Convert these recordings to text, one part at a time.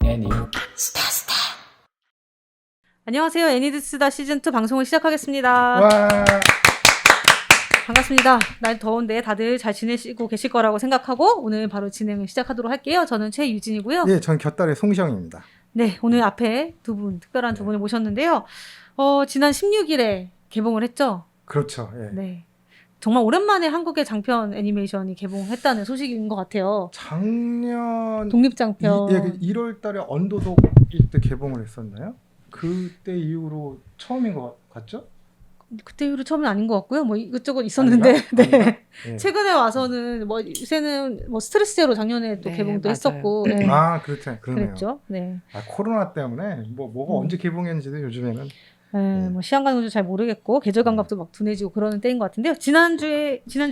애니. 안녕하세요. 애니드스다 시즌2 방송을 시작하겠습니다. 와. 반갑습니다. 날 더운데 다들 잘 지내시고 계실 거라고 생각하고 오늘 바로 진행을 시작하도록 할게요. 저는 최유진이고요. 예, 전 곁다리 송시영입니다. 네, 오늘 앞에 특별한 두 분을 모셨는데요. 지난 16일에 개봉을 했죠? 그렇죠. 예. 네. 정말 오랜만에 한국의 장편 애니메이션이 개봉했다는 소식인 것 같아요. 작년 독립장편. 1월 달에 언더독 때 개봉을 했었나요? 그때 이후로 처음인 것 같죠? 그때 이후로 처음은 아닌 것 같고요. 뭐 이것저것 있었는데. 아닌가? 네. 아닌가? 예. 최근에 와서는 뭐 요새는 뭐 스트레스 제로 작년에 또 네, 개봉도 맞아요. 했었고. 네. 아, 그렇죠. 그러네요. 그랬죠. 네. 아, 코로나 때문에 뭐가 언제 개봉했는지도 요즘에는 네, 뭐 시간 가는 줄 잘 모르겠고 계절 감각도 막 둔해지고 그러는 때인 것 같은데요. 지난주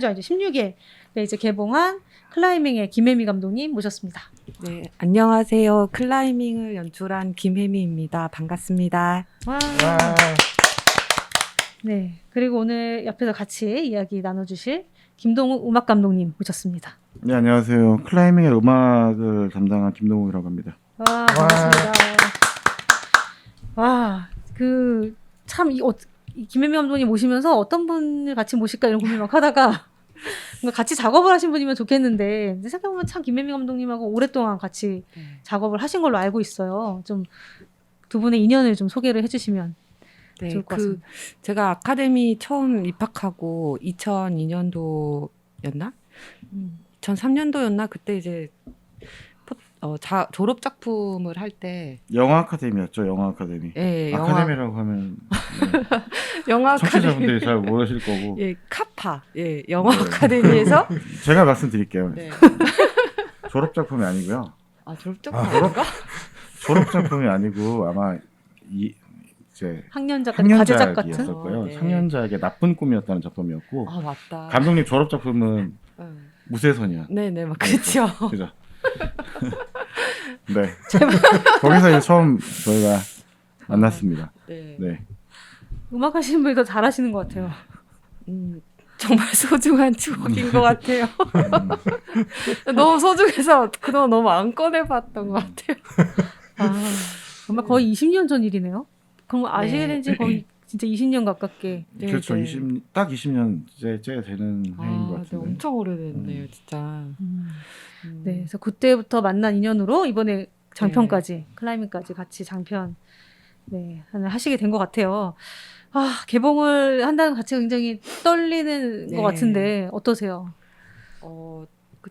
아니죠. 16일에 이제 개봉한 클라이밍의 김혜미 감독님 모셨습니다. 네, 안녕하세요. 클라이밍을 연출한 김혜미입니다. 반갑습니다. 와. 와. 네. 그리고 오늘 옆에서 같이 이야기 나눠주실 김동욱 음악 감독님 모셨습니다. 네, 안녕하세요. 클라이밍의 음악을 담당한 김동욱이라고 합니다. 와, 반갑습니다. 와, 참 이 김혜미 감독님 모시면서 어떤 분을 같이 모실까 이런 고민 막 하다가 뭔가 같이 작업을 하신 분이면 좋겠는데 생각해보면 참 김혜미 감독님하고 오랫동안 같이 작업을 하신 걸로 알고 있어요. 좀 두 분의 인연을 좀 소개를 해주시면 네, 좋을 것 같습니다. 제가 아카데미 처음 입학하고 2002년도였나? 2003년도였나? 그때 이제 졸업 작품을 할 때 영화 아카데미였죠, 영화 아카데미. 예, 아카데미라고 하면 영화 아카데미. 청취자분들이 잘 모르실 거고. 예, 카파. 예, 영화 네. 아카데미에서 제가 말씀드릴게요. 네. 졸업 작품이 아니고요. 아, 졸업 작품 아닌가? 졸업 작품이 아니고 아마 이제 학년작 같은 과제작 같은. 학년작이었을 거예요. 네. 학년작의 나쁜 꿈이었다는 작품이었고 아, 맞다. 감독님 졸업 작품은 무쇠선이야. 네네, 막 그렇죠. 그죠? 네. 거기서 이제 처음 저희가 만났습니다. 네. 네. 음악 하시는 분이 더 잘하시는 것 같아요. 정말 소중한 추억인 것 같아요. 너무 소중해서 그동안 너무 안 꺼내봤던 것 같아요. 아, 정말 거의 20년 전 일이네요. 그럼 아시게 네. 된 지 거의 진짜 20년 가깝게. 네, 그렇죠. 네. 딱 20년째 되는 해인 것 아, 네, 같은데. 엄청 오래됐네요, 진짜. 네, 그래서 그때부터 만난 인연으로 이번에 장편까지, 클라이밍까지 같이 장편 하늘 하시게 된 것 같아요. 아, 개봉을 한다는 것 자체가 굉장히 떨리는 네. 것 같은데 어떠세요?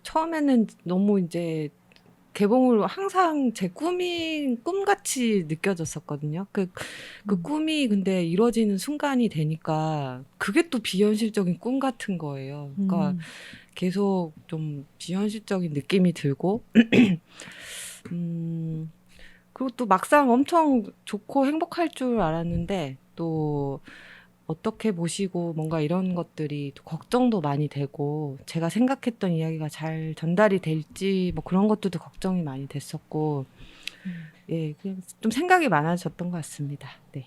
처음에는 너무 이제 개봉을 항상 제 꿈같이 느껴졌었거든요. 그 꿈이 근데 이루어지는 순간이 되니까 그게 또 비현실적인 꿈 같은 거예요. 그러니까 계속 좀 비현실적인 느낌이 들고, 그리고 또 막상 엄청 좋고 행복할 줄 알았는데 또 어떻게 보시고 뭔가 이런 것들이 또 걱정도 많이 되고 제가 생각했던 이야기가 잘 전달이 될지 뭐 그런 것들도 걱정이 많이 됐었고 예, 그냥 좀 생각이 많아졌던 것 같습니다. 네.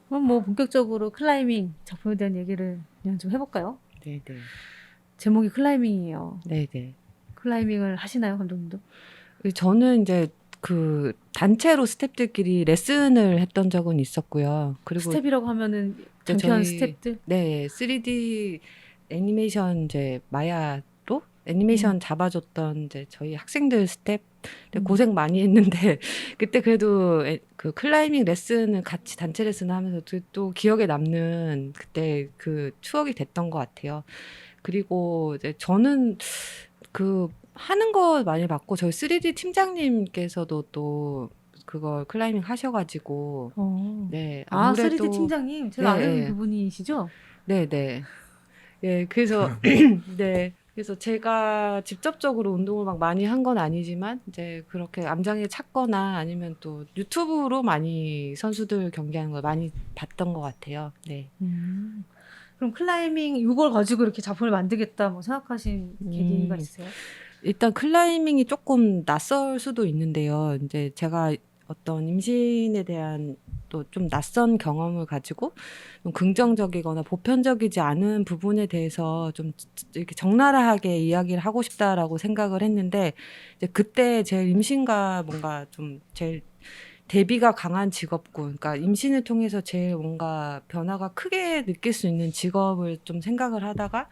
그럼 뭐 본격적으로 클라이밍 작품에 대한 얘기를 그냥 좀 해볼까요? 네, 네. 제목이 클라이밍이에요. 네, 네. 클라이밍을 하시나요, 감독님도? 저는 이제 그 단체로 스태프들끼리 레슨을 했던 적은 있었고요. 그리고 스텝이라고 하면은 장편 저희- 스텝들? 네, 3D 애니메이션 이제 마야로 애니메이션 잡아줬던 이제 저희 학생들 스텝 고생 많이 했는데 그때 그래도 그 클라이밍 레슨을 같이 단체 레슨을 하면서 또 기억에 남는 그때 그 추억이 됐던 것 같아요. 그리고 이제 저는 그 하는 거 많이 봤고 저희 3D 팀장님께서도 또 그걸 클라이밍 하셔가지고 네 아, 아무래도 3D 팀장님 제가 네, 아는 네. 그분이시죠? 네네. 예, 그래서, 네. 그래서 제가 직접적으로 운동을 막 많이 한 건 아니지만, 이제 그렇게 암장에 찾거나 아니면 또 유튜브로 많이 선수들 경기하는 걸 많이 봤던 것 같아요. 네. 그럼 클라이밍 이걸 가지고 이렇게 작품을 만들겠다 뭐 생각하신 계기가 있어요? 일단 클라이밍이 조금 낯설 수도 있는데요. 이제 제가 어떤 임신에 대한 또 좀 낯선 경험을 가지고 좀 긍정적이거나 보편적이지 않은 부분에 대해서 좀 이렇게 적나라하게 이야기를 하고 싶다라고 생각을 했는데 이제 그때 제 임신과 뭔가 좀 제일 대비가 강한 직업군, 그러니까 임신을 통해서 제일 뭔가 변화가 크게 느낄 수 있는 직업을 좀 생각을 하다가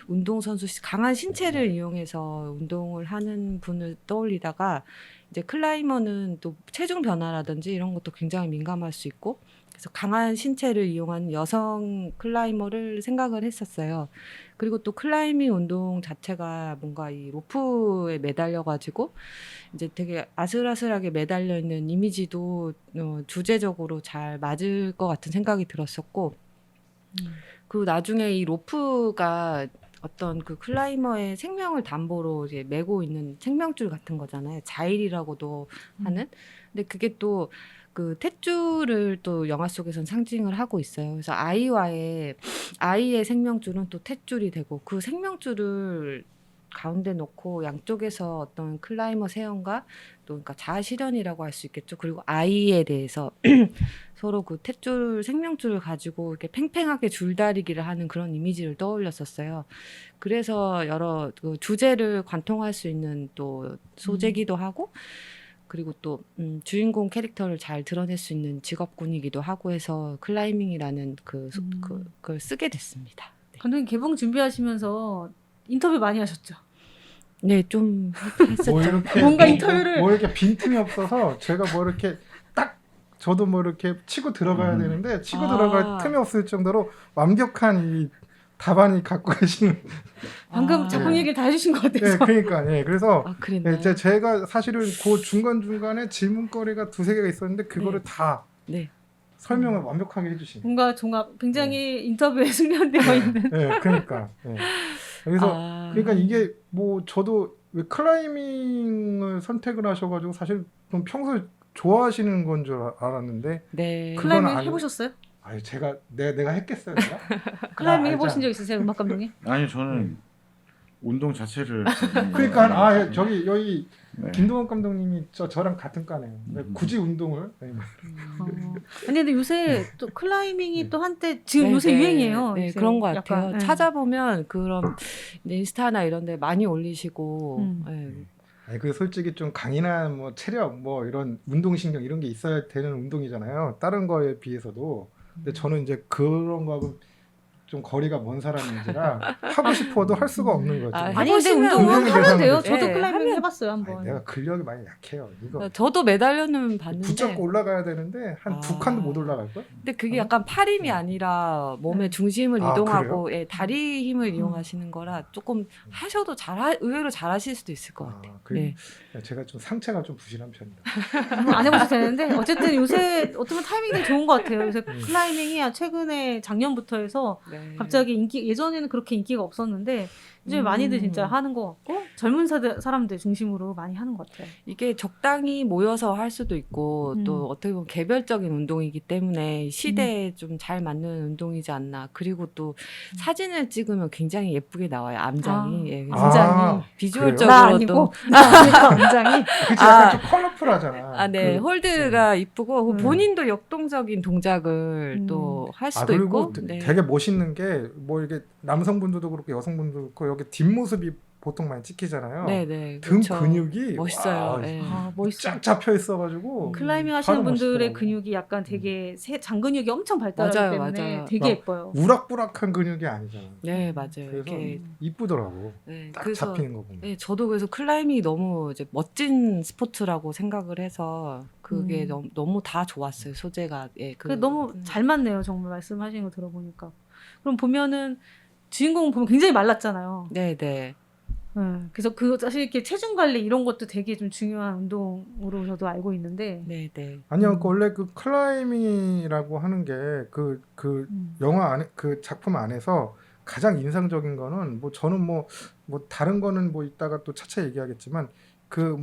운동선수 강한 신체를 이용해서 운동을 하는 분을 떠올리다가 이제 클라이머는 또 체중 변화라든지 이런 것도 굉장히 민감할 수 있고 그래서 강한 신체를 이용한 여성 클라이머를 생각을 했었어요. 그리고 또 클라이밍 운동 자체가 뭔가 이 로프에 매달려 가지고 이제 되게 아슬아슬하게 매달려 있는 이미지도 주제적으로 잘 맞을 것 같은 생각이 들었었고 그리고 나중에 이 로프가 어떤 그 클라이머의 생명을 담보로 이제 메고 있는 생명줄 같은 거잖아요. 자일이라고도 하는. 근데 그게 또 그 탯줄을 또 영화 속에서는 상징을 하고 있어요. 그래서 아이의 생명줄은 또 탯줄이 되고 그 생명줄을 가운데 놓고 양쪽에서 어떤 클라이머 세연과 또 그러니까 자아 실현이라고 할 수 있겠죠. 그리고 아이에 대해서 서로 그 탯줄 생명줄을 가지고 이렇게 팽팽하게 줄다리기를 하는 그런 이미지를 떠올렸었어요. 그래서 여러 그 주제를 관통할 수 있는 또 소재기도 하고 그리고 또 주인공 캐릭터를 잘 드러낼 수 있는 직업군이기도 하고 해서 클라이밍이라는 그걸 쓰게 됐습니다. 네. 감독님 개봉 준비하시면서 인터뷰 많이 하셨죠? 네, 좀 했었죠. 뭐 이렇게 뭔가 인터뷰를- 뭐 이렇게 빈틈이 없어서 제가 뭐 이렇게 딱 저도 뭐 이렇게 치고 들어가야 되는데 치고 아. 들어갈 틈이 없을 정도로 완벽한 이 답안이 갖고 계시는. 방금 작품 네. 얘기를 다 해주신 것 같아서. 네, 그러니까 예, 그래서 아, 그랬나요? 제가 사실은 그 중간 중간에 질문거리가 두세 개가 있었는데 그거를 다 네. 설명을 완벽하게 해주신. 뭔가 종합 굉장히 인터뷰에 숙련되어 있는. 네, 그러니까. 예. 그래서 그러니까 이게 뭐 저도 왜 클라이밍을 선택을 하셔가지고 사실 좀 평소에 좋아하시는 건 줄 알았는데 네. 그건 클라이밍 아니고. 해보셨어요? 아유 제가 내가 했겠어요, 내가? 클라이밍 아, 해보신 적 알잖아. 있으세요, 음악 감독님? 아니 저는 운동 자체를 그러니까 저기 여기 네. 김동원 감독님이 저랑 같은 과네요. 굳이 운동을 아니 근데 요새 또 클라이밍이 또 한때 지금 네, 요새 네. 유행이에요. 네, 요새. 그런 것 같아요. 약간, 네. 찾아보면 그런 인스타나 이런데 많이 올리시고. 네. 아니 그 솔직히 좀 강인한 뭐 체력 뭐 이런 운동신경 이런 게 있어야 되는 운동이잖아요. 다른 거에 비해서도. 근데 저는 이제 그런 거하고 좀 거리가 먼 사람인지라 하고 싶어도 할 수가 없는 거죠. 아, 아니 근데 해보시면 운동은 운동에 하면 돼요. 대해서는 저도 네, 클라이밍 하면- 해봤어요 아니, 한번. 내가 근력이 많이 약해요. 이거 저도 매달려는 봤는데. 붙잡고 올라가야 되는데 한 두 아. 칸도 못 올라갈 걸? 근데 그게 약간 팔 힘이 아니라 몸의 중심을 아, 이동하고 예, 다리 힘을 이용하시는 거라 조금 하셔도 의외로 잘하실 수도 있을 것 같아요. 네. 제가 좀 상체가 좀 부실한 편이라. 안 해보셔도 되는데 어쨌든 요새 어쩌면 타이밍이 좋은 것 같아요. 요새 클라이밍이 최근에 작년부터 해서 네. 갑자기 예전에는 그렇게 인기가 없었는데 이제 많이들 진짜 하는 것 같고 젊은 사람들 중심으로 많이 하는 것 같아요. 이게 적당히 모여서 할 수도 있고 또 어떻게 보면 개별적인 운동이기 때문에 시대에 좀 잘 맞는 운동이지 않나. 그리고 또 사진을 찍으면 굉장히 예쁘게 나와요. 암장이. 예, 그래서 암장이. 비주얼적으로 나 또 아니고 굉장히 그치 약간 좀 컬러풀하잖아. 아, 네. 홀드가 이쁘고 음. 본인도 역동적인 동작을 또 할 수도 그리고 있고. 네. 되게 멋있는 게 뭐 이게 남성분들도 그렇고 여성분들도 그렇고 여기 뒷모습이 보통 많이 찍히잖아요. 네, 네. 등 그렇죠. 근육이 멋있어요. 와, 네. 멋있어. 쫙 잡혀 있어가지고 클라이밍 하시는 봐도 분들의 멋있더라고. 근육이 약간 되게 장근육이 엄청 발달하기 맞아요, 때문에 맞아요. 되게 막 예뻐요. 우락부락한 근육이 아니잖아. 네, 맞아요. 그래서 이렇게 이쁘더라고. 네, 딱 그래서 잡히는 거 보면. 네, 저도 그래서 클라이밍이 너무 이제 멋진 스포츠라고 생각을 해서 그게 너무 다 좋았어요. 소재가. 예, 그 너무 잘 맞네요. 정말 말씀하시는 거 들어보니까. 그럼 보면은 주인공 보면 굉장히 말랐잖아요. 네, 네. 그래서 그 사실 이렇게 체중 관리 이런 것도 되게 좀 중요한 운동으로 저도 알고 있는데. 네, 네. 아니요, 원래 그 클라이밍이라고 하는 게 영화 안에 그 작품 안에서 가장 인상적인 거는 뭐 저는 뭐 다른 거는 뭐 이따가 또 차차 얘기하겠지만 그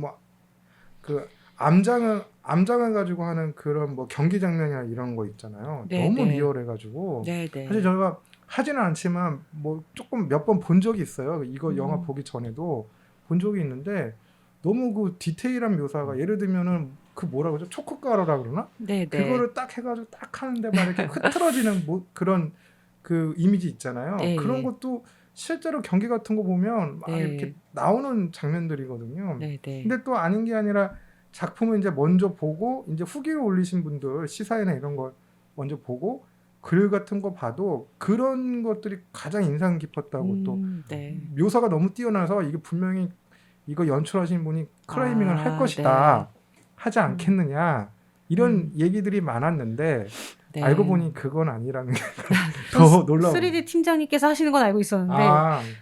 암장을 가지고 하는 그런 뭐 경기 장면이나 이런 거 있잖아요. 네, 너무 네. 리얼해가지고 네, 네. 사실 저희가 하지는 않지만 뭐 조금 몇 번 본 적이 있어요. 이거 영화 보기 전에도 본 적이 있는데 너무 그 디테일한 묘사가 예를 들면은 그 뭐라 그러죠? 초코가루라 그러나? 네, 네. 그거를 딱 해가지고 딱 하는데 막 이렇게 흐트러지는 뭐 그런 그 이미지 있잖아요. 네. 그런 것도 실제로 경기 같은 거 보면 막 네. 이렇게 나오는 장면들이거든요. 네, 네. 근데 또 아닌 게 아니라 작품을 이제 먼저 보고 이제 후기를 올리신 분들 시사회나 이런 걸 먼저 보고 글 같은 거 봐도 그런 것들이 가장 인상 깊었다고 또 네. 묘사가 너무 뛰어나서 이게 분명히 이거 연출하신 분이 클라이밍을 할 아, 것이다 하지 않겠느냐 이런 얘기들이 많았는데 네. 알고 보니 그건 아니라는 게 더 놀라워. 3D 팀장님께서 하시는 건 알고 있었는데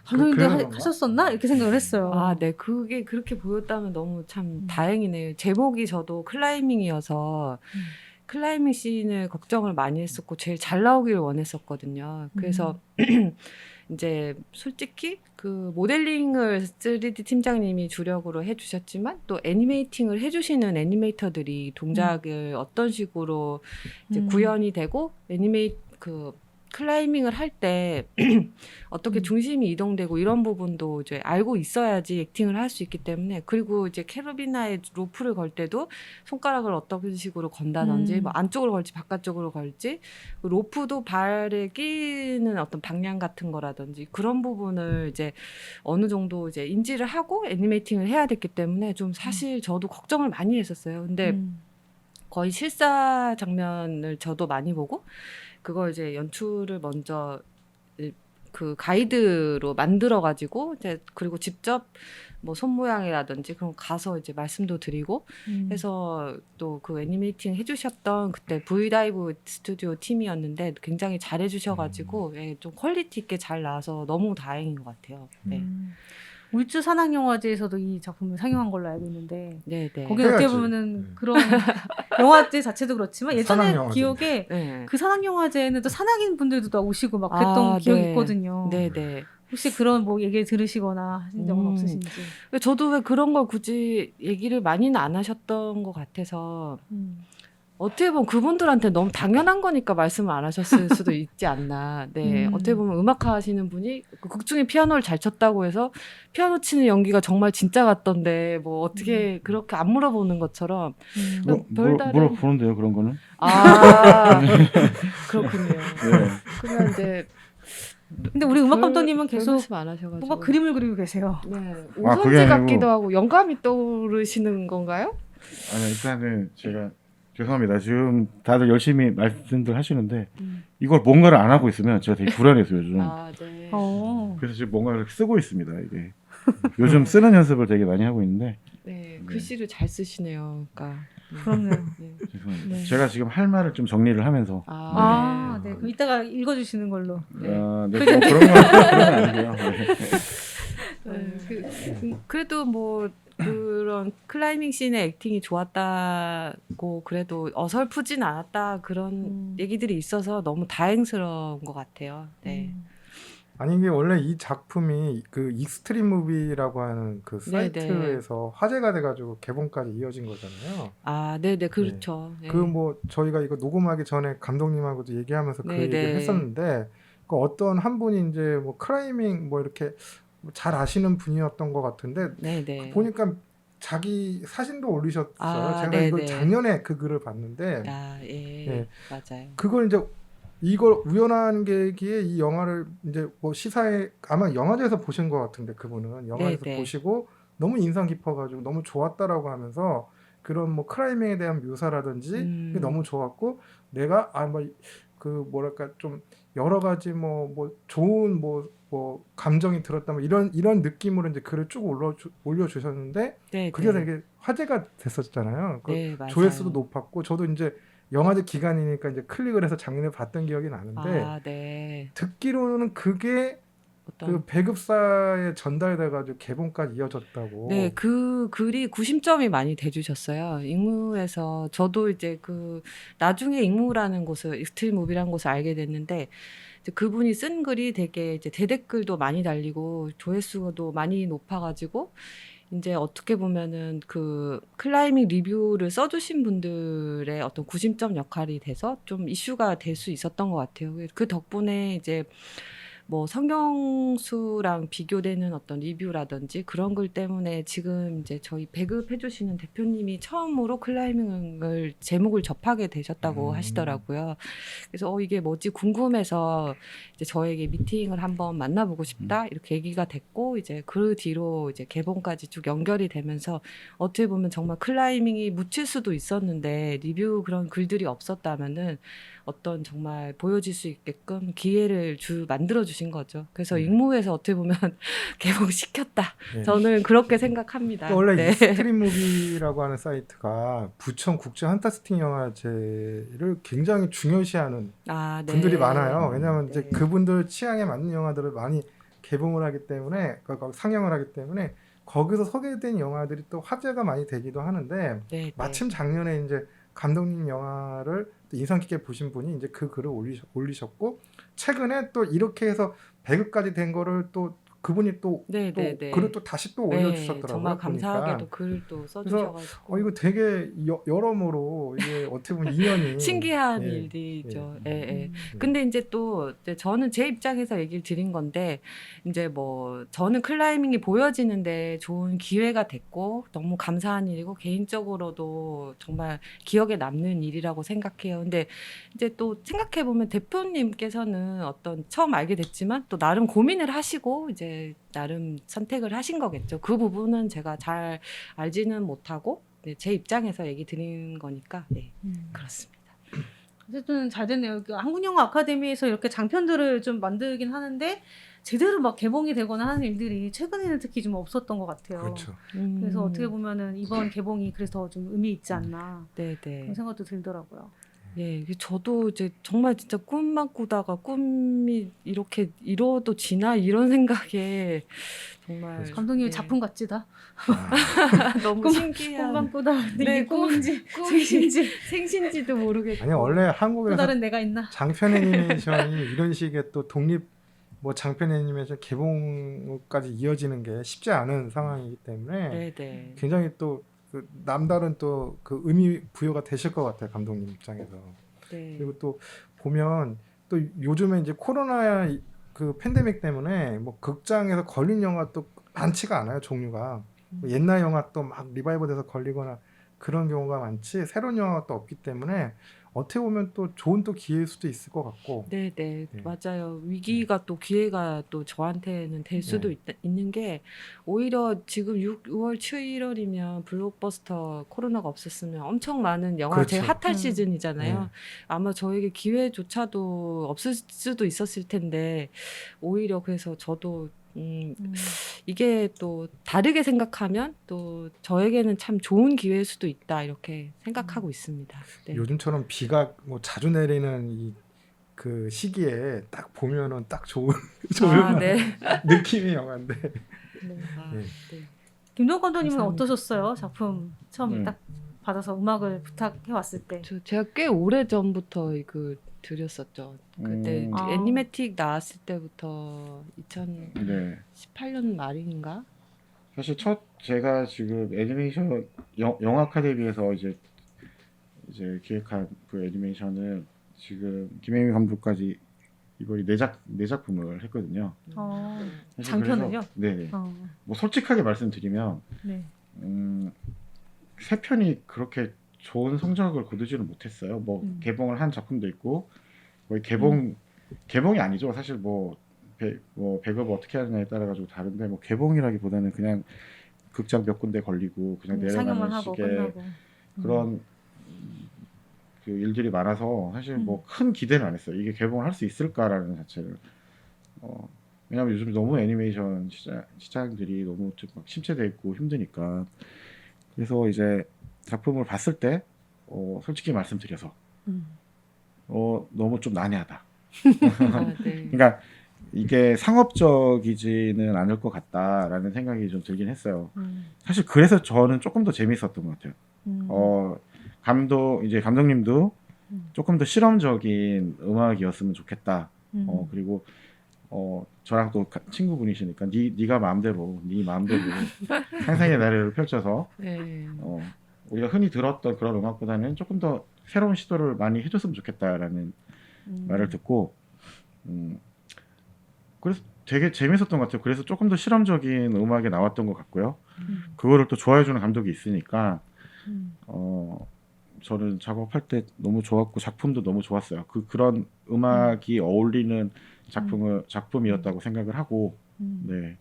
감독님도 그래서 그런가? 하셨었나 이렇게 생각을 했어요. 아, 네. 그게 그렇게 보였다면 너무 참 음. 다행이네요. 제목이 저도 클라이밍이어서 클라이밍 씬을 걱정을 많이 했었고 제일 잘 나오길 원했었거든요. 그래서 이제 솔직히 그 모델링을 3D 팀장님이 주력으로 해주셨지만 또 애니메이팅을 해주시는 애니메이터들이 동작을 어떤 식으로 이제 구현이 되고 그 클라이밍을 할 때 어떻게 중심이 이동되고 이런 부분도 이제 알고 있어야지 액팅을 할 수 있기 때문에 그리고 이제 캐러비나의 로프를 걸 때도 손가락을 어떤 식으로 건다든지 뭐 안쪽으로 걸지 바깥쪽으로 걸지 로프도 발에 끼는 어떤 방향 같은 거라든지 그런 부분을 이제 어느 정도 이제 인지를 하고 애니메이팅을 해야 됐기 때문에 좀 사실 저도 걱정을 많이 했었어요. 근데 거의 실사 장면을 저도 많이 보고 그걸 이제 연출을 먼저 그 가이드로 만들어 가지고 이제 그리고 직접 뭐 손 모양이라든지 그런 거 가서 이제 말씀도 드리고 해서 또 그 애니메이팅 해주셨던 그때 V다이브 스튜디오 팀이었는데 굉장히 잘해 주셔가지고 예, 좀 퀄리티 있게 잘 나와서 너무 다행인 것 같아요. 네. 울주 산악영화제에서도 이 작품을 상영한 걸로 알고 있는데 네, 네. 거기 어떻게 해야지. 보면은 그런 영화제 자체도 그렇지만 예전에 산악영화제. 기억에 네. 그 산악영화제에는 또 산악인 분들도 다 오시고 막 그랬던 아, 기억이 네. 있거든요. 네, 네. 혹시 그런 뭐 얘기를 들으시거나 하신 적은 없으신지. 저도 왜 그런 걸 굳이 얘기를 많이는 안 하셨던 것 같아서 어떻게 보면 그분들한테 너무 당연한 거니까 말씀을 안 하셨을 수도 있지 않나. 네, 어떻게 보면 음악하 하시는 분이 그 극 중에 피아노를 잘 쳤다고 해서 피아노 치는 연기가 정말 진짜 같던데 뭐 어떻게 그렇게 안 물어보는 것처럼 별다른 물어보는데요 그런 거는. 아 그렇군요. 네. 그러면 이제 근데 우리 음악 감독님은 별 계속 말씀 안 하셔가지고 뭔가 그림을 그리고 계세요. 네, 아, 그게 오선지 아니고- 같기도 하고 영감이 떠오르시는 건가요? 아니 일단은 제가 죄송합니다. 지금 다들 열심히 말씀들 하시는데 이걸 뭔가를 안 하고 있으면 제가 되게 불안해서 요즘. 아, 네. 그래서 지금 뭔가를 쓰고 있습니다. 이게 요즘 쓰는 연습을 되게 많이 하고 있는데 네, 글씨를 잘 쓰시네요. 그러니까 그럼요. 네. 죄송합니다. 네. 제가 지금 할 말을 좀 정리를 하면서 아, 네. 그럼 이따가 읽어주시는 걸로. 네. 네, 뭐 그런 건 아니고요. 네. 그래도 뭐 그런 클라이밍 씬의 액팅이 좋았다고 그래도 어설프진 않았다 그런 얘기들이 있어서 너무 다행스러운 것 같아요. 네. 아니 이게 원래 이 작품이 그 익스트림 무비라고 하는 그 네네. 사이트에서 화제가 돼가지고 개봉까지 이어진 거잖아요. 아, 네네, 그렇죠. 네. 그 뭐 저희가 이거 녹음하기 전에 감독님하고도 얘기하면서 그 네네. 얘기를 했었는데 그 어떤 한 분이 이제 뭐 클라이밍 뭐 이렇게 잘 아시는 분이었던 것 같은데 네네. 보니까 자기 사진도 올리셨어요. 아, 제가 이걸 네네. 작년에 그 글을 봤는데 아, 예, 네. 맞아요. 그걸 이제 이걸 우연한 계기에 이 영화를 이제 뭐 시사회 아마 영화제에서 보신 것 같은데 그분은 영화에서 네네. 보시고 너무 인상 깊어가지고 너무 좋았다라고 하면서 그런 뭐 클라이밍에 대한 묘사라든지 그게 너무 좋았고 내가 뭐 그 뭐랄까 좀 여러 가지 뭐 좋은 뭐 감정이 들었다 뭐 이런 느낌으로 이제 글을 쭉 올려주셨는데 네, 그게 네. 되게 화제가 됐었잖아요. 그 네, 맞아요. 조회수도 높았고 저도 이제 영화제 기간이니까 이제 클릭을 해서 작년에 봤던 기억이 나는데 아, 네. 듣기로는 그게 어떤 그 배급사에 전달돼가지고 개봉까지 이어졌다고. 네, 그 글이 구심점이 많이 돼주셨어요. 익무에서 저도 이제 그 나중에 익무라는 곳을 익스트림 무비라는 곳을 알게 됐는데 이제 그분이 쓴 글이 되게 이제 대댓글도 많이 달리고 조회수도 많이 높아가지고 이제 어떻게 보면은 그 클라이밍 리뷰를 써주신 분들의 어떤 구심점 역할이 돼서 좀 이슈가 될 수 있었던 것 같아요. 그 덕분에 이제 뭐 성경수랑 비교되는 어떤 리뷰라든지 그런 글 때문에 지금 이제 저희 배급해 주시는 대표님이 처음으로 클라이밍을 제목을 접하게 되셨다고 하시더라고요. 그래서 이게 뭐지 궁금해서 이제 저에게 미팅을 한번 만나보고 싶다 이렇게 얘기가 됐고 이제 그 뒤로 이제 개봉까지 쭉 연결이 되면서 어떻게 보면 정말 클라이밍이 묻힐 수도 있었는데 리뷰 그런 글들이 없었다면은 어떤 정말 보여질 수 있게끔 기회를 만들어 주신 거죠. 그래서 익모에서 어떻게 보면 개봉시켰다. 네. 저는 그렇게 생각합니다. 또 원래 네. 이 스트림무비라고 하는 사이트가 부천 국제 판타스틱 영화제를 굉장히 중요시하는 아, 네. 분들이 많아요. 왜냐하면 이제 네. 그분들 취향에 맞는 영화들을 많이 개봉을 하기 때문에 상영을 하기 때문에 거기서 소개된 영화들이 또 화제가 많이 되기도 하는데 네, 마침 작년에 이제 감독님 영화를 또 인상 깊게 보신 분이 이제 그 글을 올리셨고 최근에 또 이렇게 해서 배급까지 된 거를 또 그분이 또 네, 네, 네. 글을 또 다시 또 네, 올려주셨더라고요. 정말 감사하게도 보니까. 글도 써주셔가지고 이거 되게 여러모로 이게 어떻게 보면 인연이 신기한 예, 일이죠. 예. 예, 예. 네. 근데 이제 또 이제 저는 제 입장에서 얘기를 드린 건데 이제 뭐 저는 클라이밍이 보여지는데 좋은 기회가 됐고 너무 감사한 일이고 개인적으로도 정말 기억에 남는 일이라고 생각해요. 근데 이제 또 생각해 보면 대표님께서는 어떤 처음 알게 됐지만 또 나름 고민을 하시고 이제 나름 선택을 하신 거겠죠. 그 부분은 제가 잘 알지는 못하고 네, 제 입장에서 얘기 드린 거니까 네, 그렇습니다. 어쨌든 잘 됐네요. 한국영화 아카데미에서 이렇게 장편들을 좀 만들긴 하는데 제대로 막 개봉이 되거나 하는 일들이 최근에는 특히 좀 없었던 것 같아요. 그렇죠. 그래서 어떻게 보면은 이번 개봉이 그래서 좀 의미 있지 않나 네, 네. 그런 생각도 들더라고요. 예, 저도 이제 정말 진짜 꿈만 꾸다가 꿈이 이렇게 이뤄도 지나 이런 생각에 정말 그렇죠. 감독님 네. 작품 같지다. 너무 신기한 꿈만 꾸다 근데 네, 이게 꿈인지 꿈이- 생신지 생신지도 모르겠고 아니 원래 또 한국에서 다른 내가 있나? 장편 애니메이션이 이런 식의 또 독립 뭐 장편 애니메이션 개봉까지 이어지는 게 쉽지 않은 상황이기 때문에 네, 네. 굉장히 또 그 남다른 또 그 의미 부여가 되실 것 같아요 감독님 입장에서. 네. 그리고 또 보면 또 요즘에 이제 코로나 그 팬데믹 때문에 뭐 극장에서 걸린 영화 또 많지가 않아요 종류가. 뭐 옛날 영화 또 막 리바이벌돼서 걸리거나 그런 경우가 많지 새로운 영화가 또 없기 때문에 어떻게 보면 또 좋은 또 기회일 수도 있을 것 같고. 네, 네, 네. 맞아요. 위기가 또 기회가 또 저한테는 될 수도 네. 있는 게 오히려 지금 6월, 7월이면 블록버스터 코로나가 없었으면 엄청 많은 영화 제일 그렇죠. 핫할 시즌이잖아요. 네. 아마 저에게 기회조차도 없을 수도 있었을 텐데 오히려 그래서 저도 이게 또 다르게 생각하면 또 저에게는 참 좋은 기회일 수도 있다 이렇게 생각하고 있습니다. 네. 요즘처럼 비가 뭐 자주 내리는 이 그 시기에 딱 보면은 딱 좋은 아, 네. 느낌의 영화인데. 아, 네. 네. 김동욱 감독님은 감사합니다. 어떠셨어요? 작품 처음 딱 받아서 음악을 부탁해 왔을 때. 제가 꽤 오래 전부터 그 드렸었죠. 그때 음. 아. 애니매틱 나왔을 때부터 네. 2018년 말인가? 사실 첫 제가 지금 애니메이션 영화 아카데미에서 이제 기획한 그 애니메이션은 지금 김혜미 감독까지 이번에 네 작품을 했거든요. 사실 장편을요? 그래서, 네. 어, 뭐 솔직하게 말씀드리면 네. 세 편이 그렇게 좋은 성적을 거두지는 못했어요. 뭐 개봉을 한 작품도 있고 거의 개봉이 아니죠. 사실 뭐 배급 어떻게 하느냐에 따라 가지고 다른데 뭐 개봉이라기보다는 그냥 극장 몇 군데 걸리고 그냥 상영만 내려가는 하고 식의 끝나고. 그런 그 일들이 많아서 사실 뭐 큰 기대는 안 했어요. 이게 개봉을 할 수 있을까라는 자체를. 왜냐하면 요즘 너무 애니메이션 시장들이 너무 좀 막 침체돼 있고 힘드니까. 그래서 이제 작품을 봤을 때 솔직히 말씀드려서 너무 좀 난해하다. 아, 네. 그러니까 이게 상업적이지는 않을 것 같다라는 생각이 좀 들긴 했어요. 사실 그래서 저는 조금 더 재밌었던 것 같아요. 감독님도 조금 더 실험적인 음악이었으면 좋겠다. 그리고 저랑 또 친구분이시니까 네가 마음대로 네 마음대로 상상의 나래를 펼쳐서 네. 우리가 흔히 들었던 그런 음악보다는 조금 더 새로운 시도를 많이 해줬으면 좋겠다라는 말을 듣고 그래서 되게 재밌었던 것 같아요. 그래서 조금 더 실험적인 음악이 나왔던 것 같고요. 음. 그거를 또 좋아해주는 감독이 있으니까 음. 저는 작업할 때 너무 좋았고 작품도 너무 좋았어요. 그런 음악이 어울리는 작품이었다고 생각을 하고 네.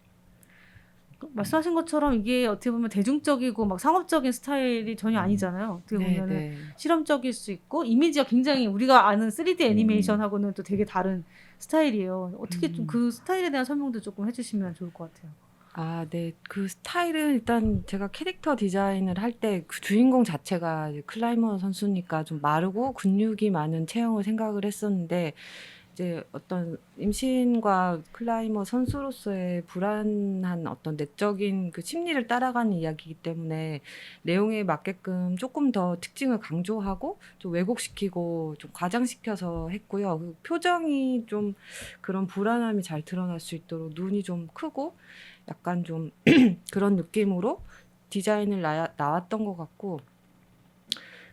말씀하신 것처럼 이게 어떻게 보면 대중적이고 막 상업적인 스타일이 전혀 아니잖아요. 어떻게 네, 보면은 네. 실험적일 수 있고 이미지가 굉장히 우리가 아는 3D 애니메이션하고는 또 되게 다른 스타일이에요. 어떻게 좀 그 스타일에 대한 설명도 조금 해주시면 좋을 것 같아요. 아, 네. 그 스타일은 일단 제가 캐릭터 디자인을 할 때 그 주인공 자체가 이제 클라이머 선수니까 좀 마르고 근육이 많은 체형을 생각을 했었는데 이제 어떤 임신과 클라이머 선수로서의 불안한 어떤 내적인 그 심리를 따라가는 이야기이기 때문에 내용에 맞게끔 조금 더 특징을 강조하고 좀 왜곡시키고 좀 과장시켜서 했고요. 그 표정이 좀 그런 불안함이 잘 드러날 수 있도록 눈이 좀 크고 약간 좀 그런 느낌으로 디자인을 나왔던 것 같고,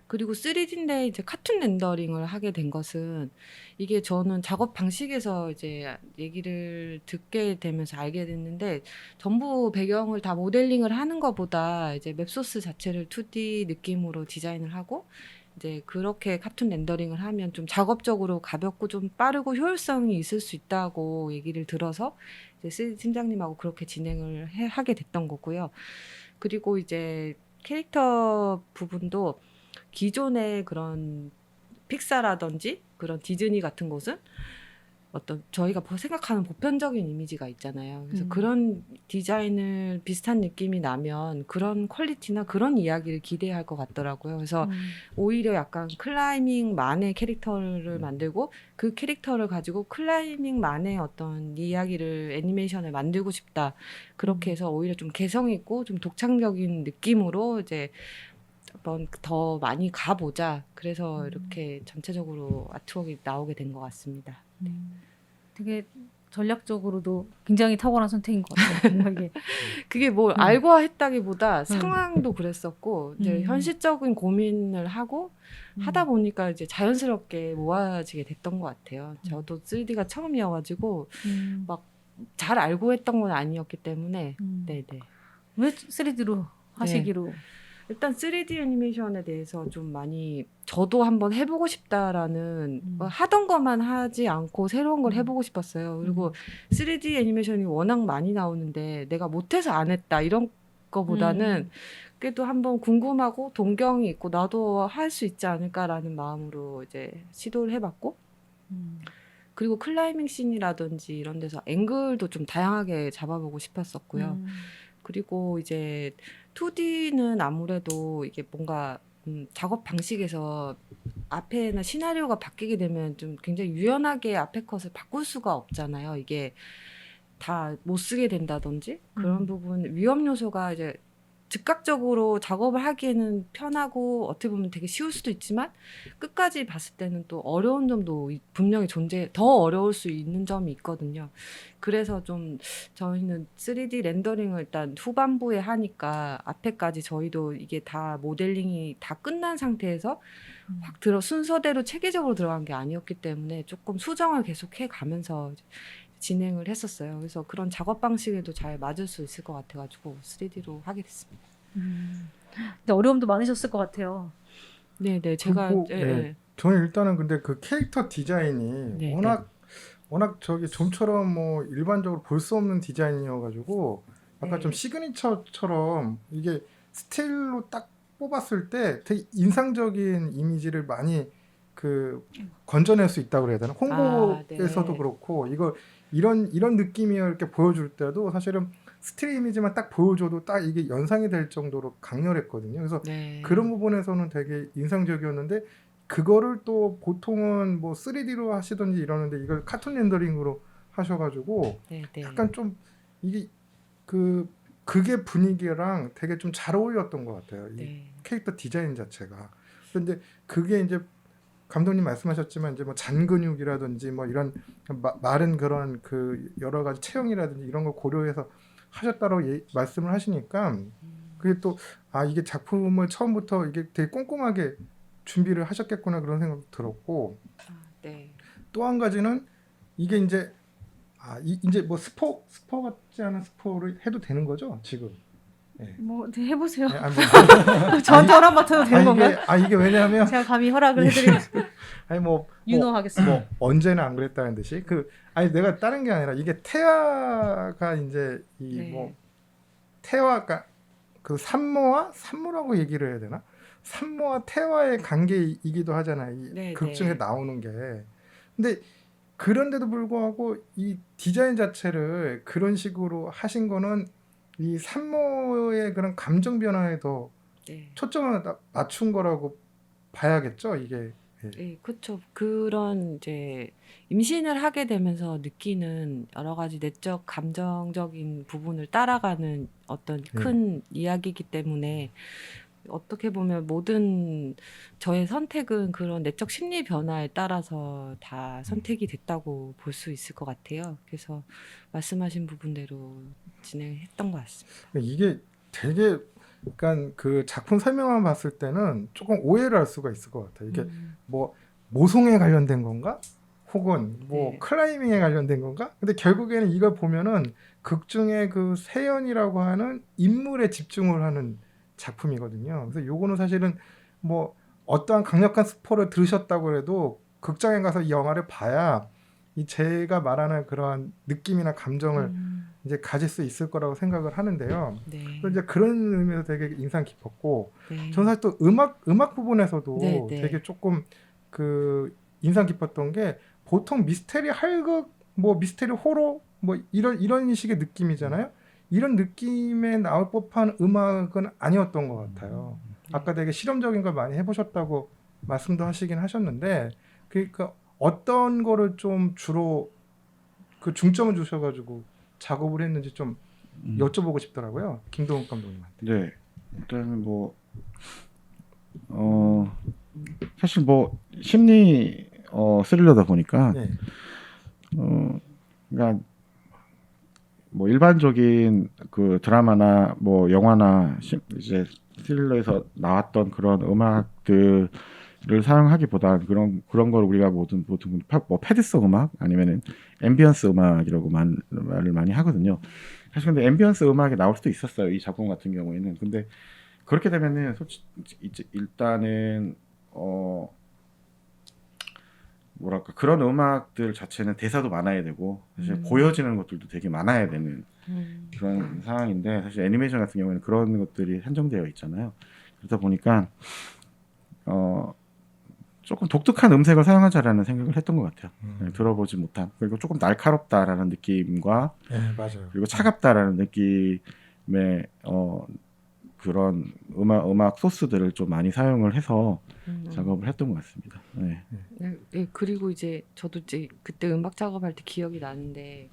그리고 3D인데 이제 카툰 렌더링을 하게 된 것은 이게 저는 작업 방식에서 이제 얘기를 듣게 되면서 알게 됐는데, 전부 배경을 다 모델링을 하는 것보다 이제 맵소스 자체를 2D 느낌으로 디자인을 하고 이제 그렇게 카툰 렌더링을 하면 좀 작업적으로 가볍고 좀 빠르고 효율성이 있을 수 있다고 얘기를 들어서 이제 3D 팀장님하고 그렇게 진행을 하게 됐던 거고요. 그리고 이제 캐릭터 부분도 기존의 그런 픽사라든지 그런 디즈니 같은 곳은 어떤 저희가 생각하는 보편적인 이미지가 있잖아요. 그래서 그런 디자인을 비슷한 느낌이 나면 그런 퀄리티나 그런 이야기를 기대할 것 같더라고요. 그래서 오히려 약간 클라이밍만의 캐릭터를 만들고 그 캐릭터를 가지고 클라이밍만의 어떤 이야기를 애니메이션을 만들고 싶다. 그렇게 해서 오히려 좀 개성 있고 좀 독창적인 느낌으로 이제 한번 더 많이 가보자. 그래서 이렇게 전체적으로 아트웍이 나오게 된 것 같습니다. 되게 전략적으로도 굉장히 탁월한 선택인 것 같아요. 뭔가 이게 그게 뭘 알고 했다기보다 상황도 그랬었고 이제 음. 현실적인 고민을 하고 하다 보니까 이제 자연스럽게 모아지게 됐던 것 같아요. 저도 3D가 처음이어가지고 막 잘 알고 했던 건 아니었기 때문에 네네. 왜 3D로 하시기로? 일단 3D 애니메이션에 대해서 좀 많이 저도 한번 해보고 싶다라는 하던 것만 하지 않고 새로운 걸 해보고 싶었어요. 그리고 3D 애니메이션이 워낙 많이 나오는데 내가 못해서 안 했다 이런 거보다는 그래도 한번 궁금하고 동경이 있고 나도 할 수 있지 않을까라는 마음으로 이제 시도를 해봤고 그리고 클라이밍 씬이라든지 이런 데서 앵글도 좀 다양하게 잡아보고 싶었었고요. 그리고 이제 2D는 아무래도 이게 뭔가 작업 방식에서 앞에나 시나리오가 바뀌게 되면 좀 굉장히 유연하게 앞에 컷을 바꿀 수가 없잖아요. 이게 다 못 쓰게 된다든지 그런 부분 위험 요소가 이제 즉각적으로 작업을 하기에는 편하고 어떻게 보면 되게 쉬울 수도 있지만 끝까지 봤을 때는 또 어려운 점도 분명히 더 어려울 수 있는 점이 있거든요. 그래서 좀 저희는 3D 렌더링을 일단 후반부에 하니까 앞에까지 저희도 이게 다 모델링이 다 끝난 상태에서 확 순서대로 체계적으로 들어간 게 아니었기 때문에 조금 수정을 계속 해가면서 진행을 했었어요. 그래서 그런 작업 방식에도 잘 맞을 수 있을 것 같아가지고 3D로 하게 됐습니다. 근데 어려움도 많으셨을 것 같아요. 네네, 제가 그리고, 저는 일단은 근데 그 캐릭터 디자인이 네, 워낙 저기 좀처럼 뭐 일반적으로 볼 수 없는 디자인이어가지고 약간 좀 시그니처처럼 이게 스틸로 딱 뽑았을 때 되게 인상적인 이미지를 많이 그 건져낼 수 있다고 그래야 되나? 홍보에서도 네. 그렇고 이런 느낌이야 이렇게 보여줄 때도 사실은 스틸 이미지만 딱 보여줘도 딱 이게 연상이 될 정도로 강렬했거든요. 그래서 네. 그런 부분에서는 되게 인상적이었는데 그거를 또 보통은 뭐 3D로 하시던지 이러는데 이걸 카툰 렌더링으로 하셔가지고 약간 좀 이게 그게 분위기랑 되게 좀 잘 어울렸던 것 같아요. 이 캐릭터 디자인 자체가. 그런데 그게 이제 감독님 말씀하셨지만 이제 뭐 잔근육이라든지 뭐 이런 마른 그런 그 여러 가지 체형이라든지 이런 걸 고려해서 하셨다고 말씀을 하시니까 그게 또 이게 작품을 처음부터 이게 되게 꼼꼼하게 준비를 하셨겠구나 그런 생각도 들었고 또 한 가지는 이게 이제 이제 뭐 스포 같지 않은 스포를 해도 되는 거죠 지금? 예. 뭐 네, 해보세요. 네, 뭐, 저한테 허락 맡아도 되는 건가요? 이게 왜냐하면 제가 감히 허락을 해드리면 아니 뭐 윤호하겠습니다. 언제는 안 그랬다는 듯이 내가 다른 게 아니라 이게 태아가 이제 이 네. 뭐 태아가 그 산모라고 얘기를 해야 되나? 산모와 태아의 관계이기도 하잖아요. 이 네, 극 중에 네. 나오는 게. 근데 그런데도 불구하고 이 디자인 자체를 그런 식으로 하신 거는 이 산모의 그런 감정 변화에 더 네. 초점을 맞춘 거라고 봐야겠죠, 이게. 예. 네, 그렇죠. 그런 이제 임신을 하게 되면서 느끼는 여러 가지 내적 감정적인 부분을 따라가는 어떤 큰 이야기이기 때문에 어떻게 보면 모든 저의 선택은 그런 내적 심리 변화에 따라서 다 선택이 됐다고 볼 수 있을 것 같아요. 그래서 말씀하신 부분대로 진행했던 것 같습니다. 이게 되게 약간 그 작품 설명만 봤을 때는 조금 오해를 할 수가 있을 것 같아요. 이게 뭐 모성에 관련된 건가? 혹은 뭐 네. 클라이밍에 관련된 건가? 근데 결국에는 이걸 보면은 극 중에 그 세연이라고 하는 인물에 집중을 하는 작품이거든요. 그래서 요거는 사실은 뭐 어떠한 강력한 스포를 들으셨다고 해도 극장에 가서 이 영화를 봐야 이 제가 말하는 그러한 느낌이나 감정을 이제 가질 수 있을 거라고 생각을 하는데요. 네. 그래서 이제 그런 의미에서 되게 인상 깊었고, 네. 저는 사실 또 음악 부분에서도 네, 네. 되게 조금 그 인상 깊었던 게 보통 미스테리 할극, 뭐 미스테리 호러, 뭐 이런 식의 느낌이잖아요. 이런 느낌에 나올 법한 음악은 아니었던 것 같아요. 아까 되게 실험적인 걸 많이 해보셨다고 말씀도 하시긴 하셨는데, 그러니까 어떤 거를 좀 주로 그 중점을 주셔가지고 작업을 했는지 좀 여쭤보고 싶더라고요. 김동욱 감독님한테. 네. 일단은 뭐 사실 뭐 심리 스릴러다 보니까 네. 그러니까 뭐 일반적인 그 드라마나 뭐 영화나 이제 스릴러에서 나왔던 그런 음악들을 사용하기보단 그런 걸 우리가 보통 뭐 패드성 음악 아니면은 앰비언스 음악이라고 말을 많이 하거든요. 사실 근데 앰비언스 음악이 나올 수도 있었어요. 이 작품 같은 경우에는. 근데 그렇게 되면은 솔직히 일단은 뭐랄까 그런 음악들 자체는 대사도 많아야 되고 사실 보여지는 것들도 되게 많아야 되는 그런 상황인데 사실 애니메이션 같은 경우에는 그런 것들이 한정되어 있잖아요. 그러다 보니까 조금 독특한 음색을 사용하자라는 생각을 했던 것 같아요. 들어보지 못한 그리고 조금 날카롭다라는 느낌과 네, 맞아요. 그리고 차갑다라는 느낌의 그런 음악 소스들을 좀 많이 사용을 해서 작업을 했던 것 같습니다. 네. 네, 네, 그리고 이제 저도 이제 그때 음악 작업할 때 기억이 나는데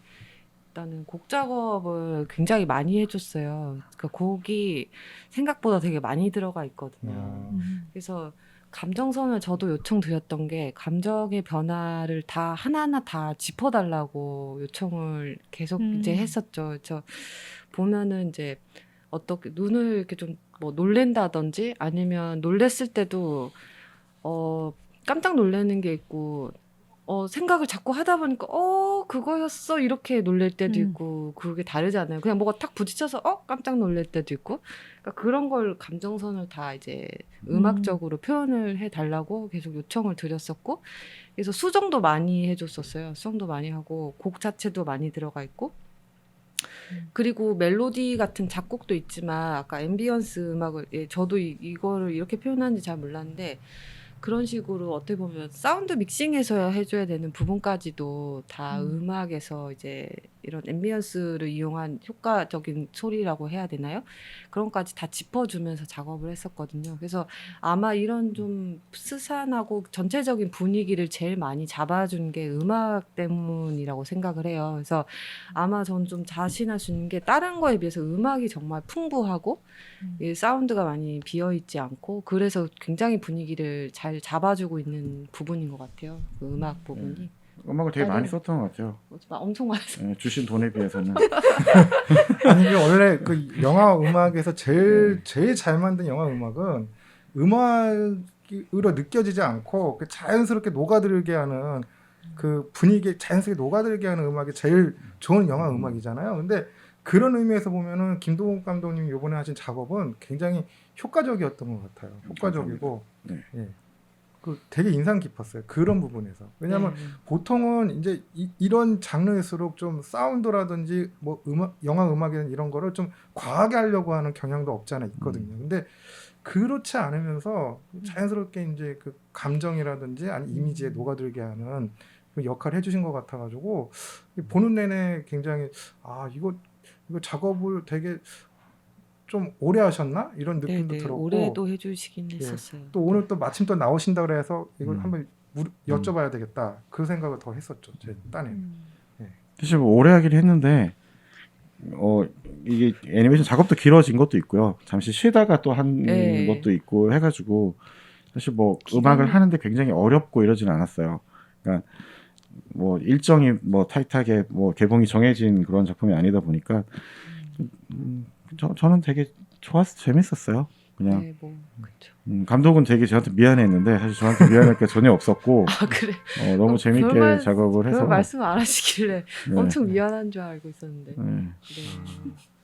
일단은 곡 작업을 굉장히 많이 해줬어요. 그러니까 곡이 생각보다 되게 많이 들어가 있거든요. 그래서 감정선을 저도 요청드렸던 게 감정의 변화를 다 하나하나 다 짚어달라고 요청을 계속 이제 했었죠. 저 보면은 이제 어떻게 눈을 이렇게 좀 뭐 놀랜다든지 아니면 놀랬을 때도 깜짝 놀라는 게 있고 생각을 자꾸 하다 보니까 그거였어 이렇게 놀랄 때도 있고 그게 다르잖아요. 그냥 뭐가 탁 부딪혀서 깜짝 놀랄 때도 있고 그러니까 그런 걸 감정선을 다 이제 음악적으로 표현을 해달라고 계속 요청을 드렸었고 그래서 수정도 많이 해줬었어요. 수정도 많이 하고 곡 자체도 많이 들어가 있고 그리고 멜로디 같은 작곡도 있지만 아까 앰비언스 음악을 저도 이거를 이렇게 표현하는지 잘 몰랐는데 그런 식으로 어떻게 보면 사운드 믹싱해서 해줘야 되는 부분까지도 다 음악에서 이제 이런 앰비언스를 이용한 효과적인 소리라고 해야 되나요? 그런 것까지 다 짚어주면서 작업을 했었거든요. 그래서 아마 이런 좀 스산하고 전체적인 분위기를 제일 많이 잡아준 게 음악 때문이라고 생각을 해요. 그래서 아마 전 좀 자신할 수 있는 게 다른 거에 비해서 음악이 정말 풍부하고 이 사운드가 많이 비어있지 않고 그래서 굉장히 분위기를 잘 잡아주고 있는 부분인 것 같아요. 그 음악 부분이. 음악을 되게 많이 썼던 것 같아요. 엄청 많이 썼어요. 네, 주신 돈에 비해서는. 아니 이게 원래 그 영화 음악에서 제일 잘 만든 영화 음악은 음악으로 느껴지지 않고 자연스럽게 녹아들게 하는 그 분위기에 자연스럽게 녹아들게 하는 음악이 제일 좋은 영화 음악이잖아요. 근데 그런 의미에서 보면은 김동욱 감독님이 이번에 하신 작업은 굉장히 효과적이었던 것 같아요. 효과적이고, 네. 예. 그 되게 인상 깊었어요. 그런 부분에서. 왜냐하면 보통은 이제 이런 장르일수록 좀 사운드라든지 뭐 음악, 영화 음악이나 이런 거를 좀 과하게 하려고 하는 경향도 없지 않아 있거든요. 근데 그렇지 않으면서 자연스럽게 이제 그 감정이라든지 아니 이미지에 녹아들게 하는 그 역할을 해주신 것 같아가지고 보는 내내 굉장히 아 이거 작업을 되게 좀 오래 하셨나 이런 느낌도 네네. 들었고 올해도 해주시긴 예. 했었어요. 또 오늘 또 마침 또 나오신다 그래서 이걸 음. 한번 여쭤봐야 되겠다 그 생각을 더 했었죠 제 딴에는. 사실 뭐 오래 하긴 했는데 이게 애니메이션 작업도 길어진 것도 있고요. 잠시 쉬다가 또 한 네. 것도 있고 해가지고 사실 뭐 기간이- 음악을 하는데 굉장히 어렵고 이러진 않았어요. 그러니까 뭐 일정이 뭐 타이트하게 뭐 개봉이 정해진 그런 작품이 아니다 보니까 저는 되게 재밌었어요. 그냥 네, 뭐 그렇죠. 감독은 되게 저한테 미안해했는데 사실 저한테 미안할 게 전혀 없었고 아 그래. 너무 재밌게 작업을 해서 별 말씀 안 하시길래 네. 엄청 미안한 줄 알고 있었는데. 네.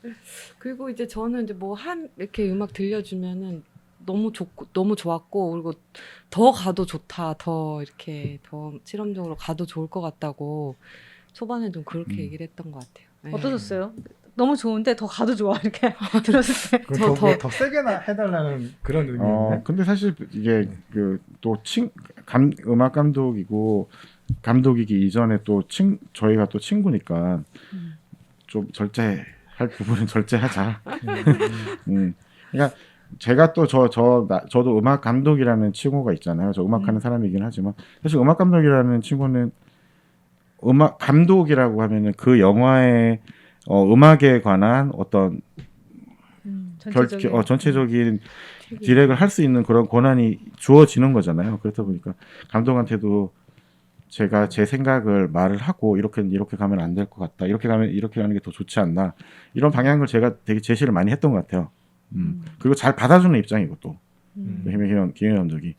네. 그리고 이제 저는 이제 뭐 이렇게 음악 들려주면은 너무 좋고 너무 좋았고 그리고 더 가도 좋다 더 이렇게 더 실험적으로 가도 좋을 것 같다고 초반에 좀 그렇게 얘기를 했던 것 같아요. 네. 어떠셨어요? 너무 좋은데 더 가도 좋아 이렇게 들었을 때. 그럼 저 더 세게나 해달라는 그런 의미였네. 근데 사실 이게 그 또 음악 감독이기 이전에 또 저희가 또 친구니까 좀 절제할 부분은 절제하자. 그러니까 제가 또 저도 음악 감독이라는 칭호가 있잖아요. 저 음악하는 사람이긴 하지만 사실 음악 감독이라는 친구는 음악 감독이라고 하면은 그 영화의 음악에 관한 어떤 전체적인 디렉을 할 수 있는 그런 권한이 주어지는 거잖아요. 그렇다 보니까 감독한테도 제가 제 생각을 말을 하고 이렇게 가면 안 될 것 같다. 이렇게 가는 게 더 좋지 않나. 이런 방향을 제가 되게 제시를 많이 했던 것 같아요. 그리고 잘 받아주는 입장이고 또 김혜경 감독이.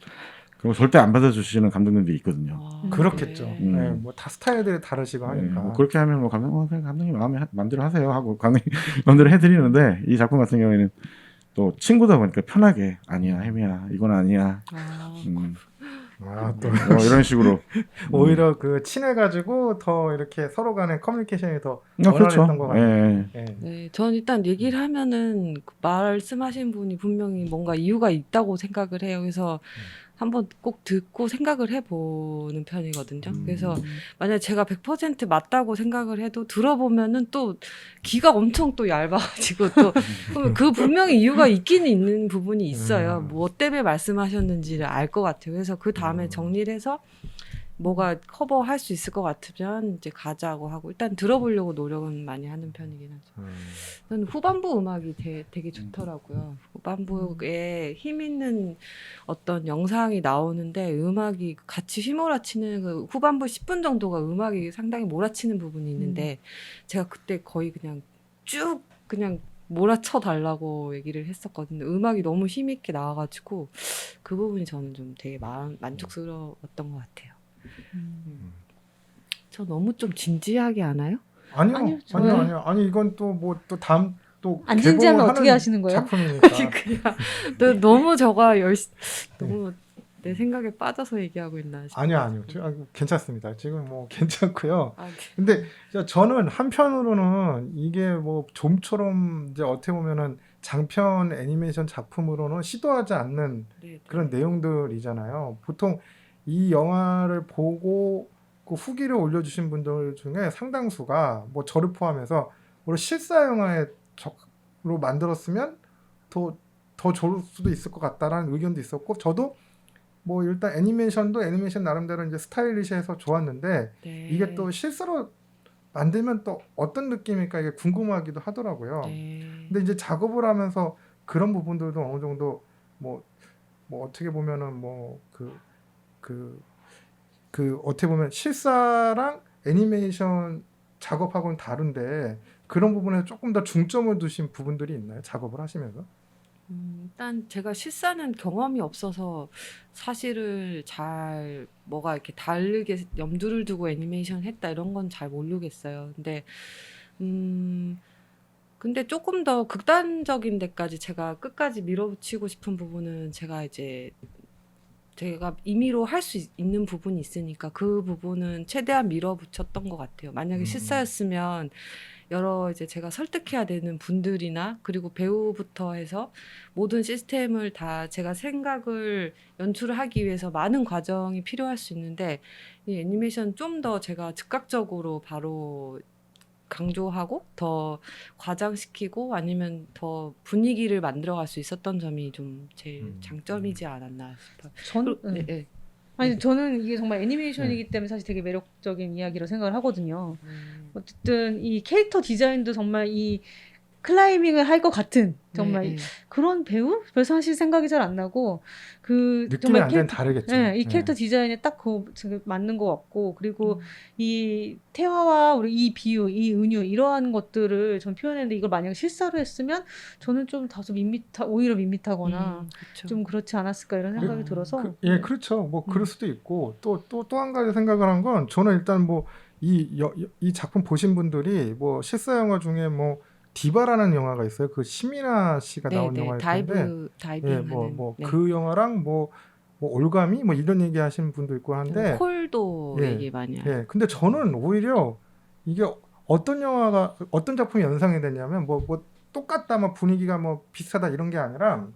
그리고 절대 안 받아주시는 감독님들이 있거든요. 그렇겠죠. 네. 네, 뭐 다 스타일들이 다르시고 네, 하니까. 뭐 그렇게 하면 뭐 감독님 마음대로 하세요 하고 감독님 마음대로 해드리는데 이 작품 같은 경우에는 또 친구다 보니까 편하게 아니야 혜미야 이건 아니야. 또 이런 식으로 오히려 그 친해가지고 더 이렇게 서로 간의 커뮤니케이션이 더 그렇죠. 원활했던 것 같아요. 예. 네, 전 일단 얘기를 하면은 그 말씀하신 분이 분명히 뭔가 이유가 있다고 생각을 해요. 그래서 한번 꼭 듣고 생각을 해보는 편이거든요. 그래서 만약에 제가 100% 맞다고 생각을 해도 들어보면은 또 귀가 엄청 또 얇아가지고 또 그러면 그 분명히 이유가 있기는 있는 부분이 있어요. 뭐 때문에 말씀하셨는지를 알 것 같아요. 그래서 그 다음에 정리를 해서 뭐가 커버할 수 있을 것 같으면 이제 가자고 하고 일단 들어보려고 노력은 많이 하는 편이긴 하죠. 저는 후반부 음악이 되게 좋더라고요. 후반부에 힘 있는 어떤 영상이 나오는데 음악이 같이 휘몰아치는 그 후반부 10분 정도가 음악이 상당히 몰아치는 부분이 있는데 제가 그때 거의 그냥 쭉 그냥 몰아쳐 달라고 얘기를 했었거든요. 음악이 너무 힘 있게 나와가지고 그 부분이 저는 좀 되게 만족스러웠던 것 같아요. 저 너무 좀 진지하게 하나요? 아니요. 아니 이건 또 뭐 또 다음 또 안 진지하면 개봉을 어떻게 하는 하시는 거예요? 작품이니까. 그냥 너무 너무 내 생각에 빠져서 얘기하고 있나 싶어요. 아니요. 괜찮습니다. 지금 뭐 괜찮고요. 아, 근데 저는 한편으로는 이게 뭐 좀처럼 이제 어떻게 보면은 장편 애니메이션 작품으로는 시도하지 않는 네. 그런 내용들이잖아요. 보통 이 영화를 보고 그 후기를 올려주신 분들 중에 상당수가 뭐 저를 포함해서 오히려 실사 영화로 만들었으면 더 좋을 수도 있을 것 같다라는 의견도 있었고 저도 뭐 일단 애니메이션도 애니메이션 나름대로 이제 스타일리시해서 좋았는데 네. 이게 또 실수로 만들면 또 어떤 느낌일까 이게 궁금하기도 하더라고요. 네. 근데 이제 작업을 하면서 그런 부분들도 어느 정도 뭐 어떻게 보면은 뭐 그 어떻게 보면 실사랑 애니메이션 작업하고는 다른데 그런 부분에 조금 더 중점을 두신 부분들이 있나요? 작업을 하시면서? 일단 제가 실사는 경험이 없어서 사실을 잘 뭐가 이렇게 다르게 염두를 두고 애니메이션 했다 이런 건 잘 모르겠어요. 근데 조금 더 극단적인 데까지 제가 끝까지 밀어붙이고 싶은 부분은 제가 임의로 할 수 있는 부분이 있으니까 그 부분은 최대한 밀어붙였던 것 같아요. 만약에 실사였으면 여러 이제 제가 설득해야 되는 분들이나 그리고 배우부터 해서 모든 시스템을 다 제가 생각을 연출을 하기 위해서 많은 과정이 필요할 수 있는데 이 애니메이션 좀 더 제가 즉각적으로 바로 강조하고 더 과장시키고 아니면 더 분위기를 만들어갈 수 있었던 점이 좀 제일 장점이지 않았나 싶어요. 저는 네. 아니 저는 이게 정말 애니메이션이기 때문에 사실 되게 매력적인 이야기로 생각을 하거든요. 어쨌든 이 캐릭터 디자인도 정말 이 클라이밍을 할 것 같은 정말 그런 배우? 별로 사실 생각이 잘 안 나고 그 느낌이 정말 완전 다르겠죠. 네, 이 캐릭터 디자인에 딱 맞는 것 같고 그리고 이 태화와 우리 이 비유, 이 은유 이러한 것들을 전 표현했는데 이걸 만약에 실사로 했으면 저는 좀 다소 오히려 밋밋하거나 그쵸. 좀 그렇지 않았을까 이런 생각이 들어서 예, 그렇죠. 뭐 그럴 수도 있고 또 한 가지 생각을 한 건 저는 일단 뭐 이 작품 보신 분들이 뭐 실사 영화 중에 뭐 디바라는 영화가 있어요. 그 시미나 씨가 나온 영화일 텐데, 다이빙하는 그 영화랑 뭐 올가미 뭐 이런 얘기 하시는 분도 있고 한데, 콜도 예, 얘기 많이 하고. 예. 근데 저는 오히려 이게 어떤 작품이 연상이 되냐면 뭐 똑같다, 뭐 분위기가 뭐 비슷하다 이런 게 아니라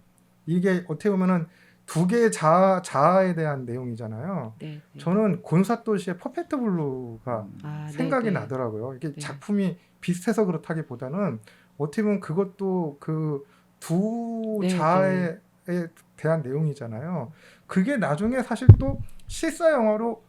이게 어떻게 보면은 두 개의 자아에 대한 내용이잖아요. 네. 저는 곤사토시의 퍼펙트 블루가 생각이 네네. 나더라고요. 이게 네. 작품이 비슷해서 그렇다기보다는 어떻게 보면 그것도 그 두 네, 자아에 대한 내용이잖아요. 그게 나중에 사실 또 실사 영화로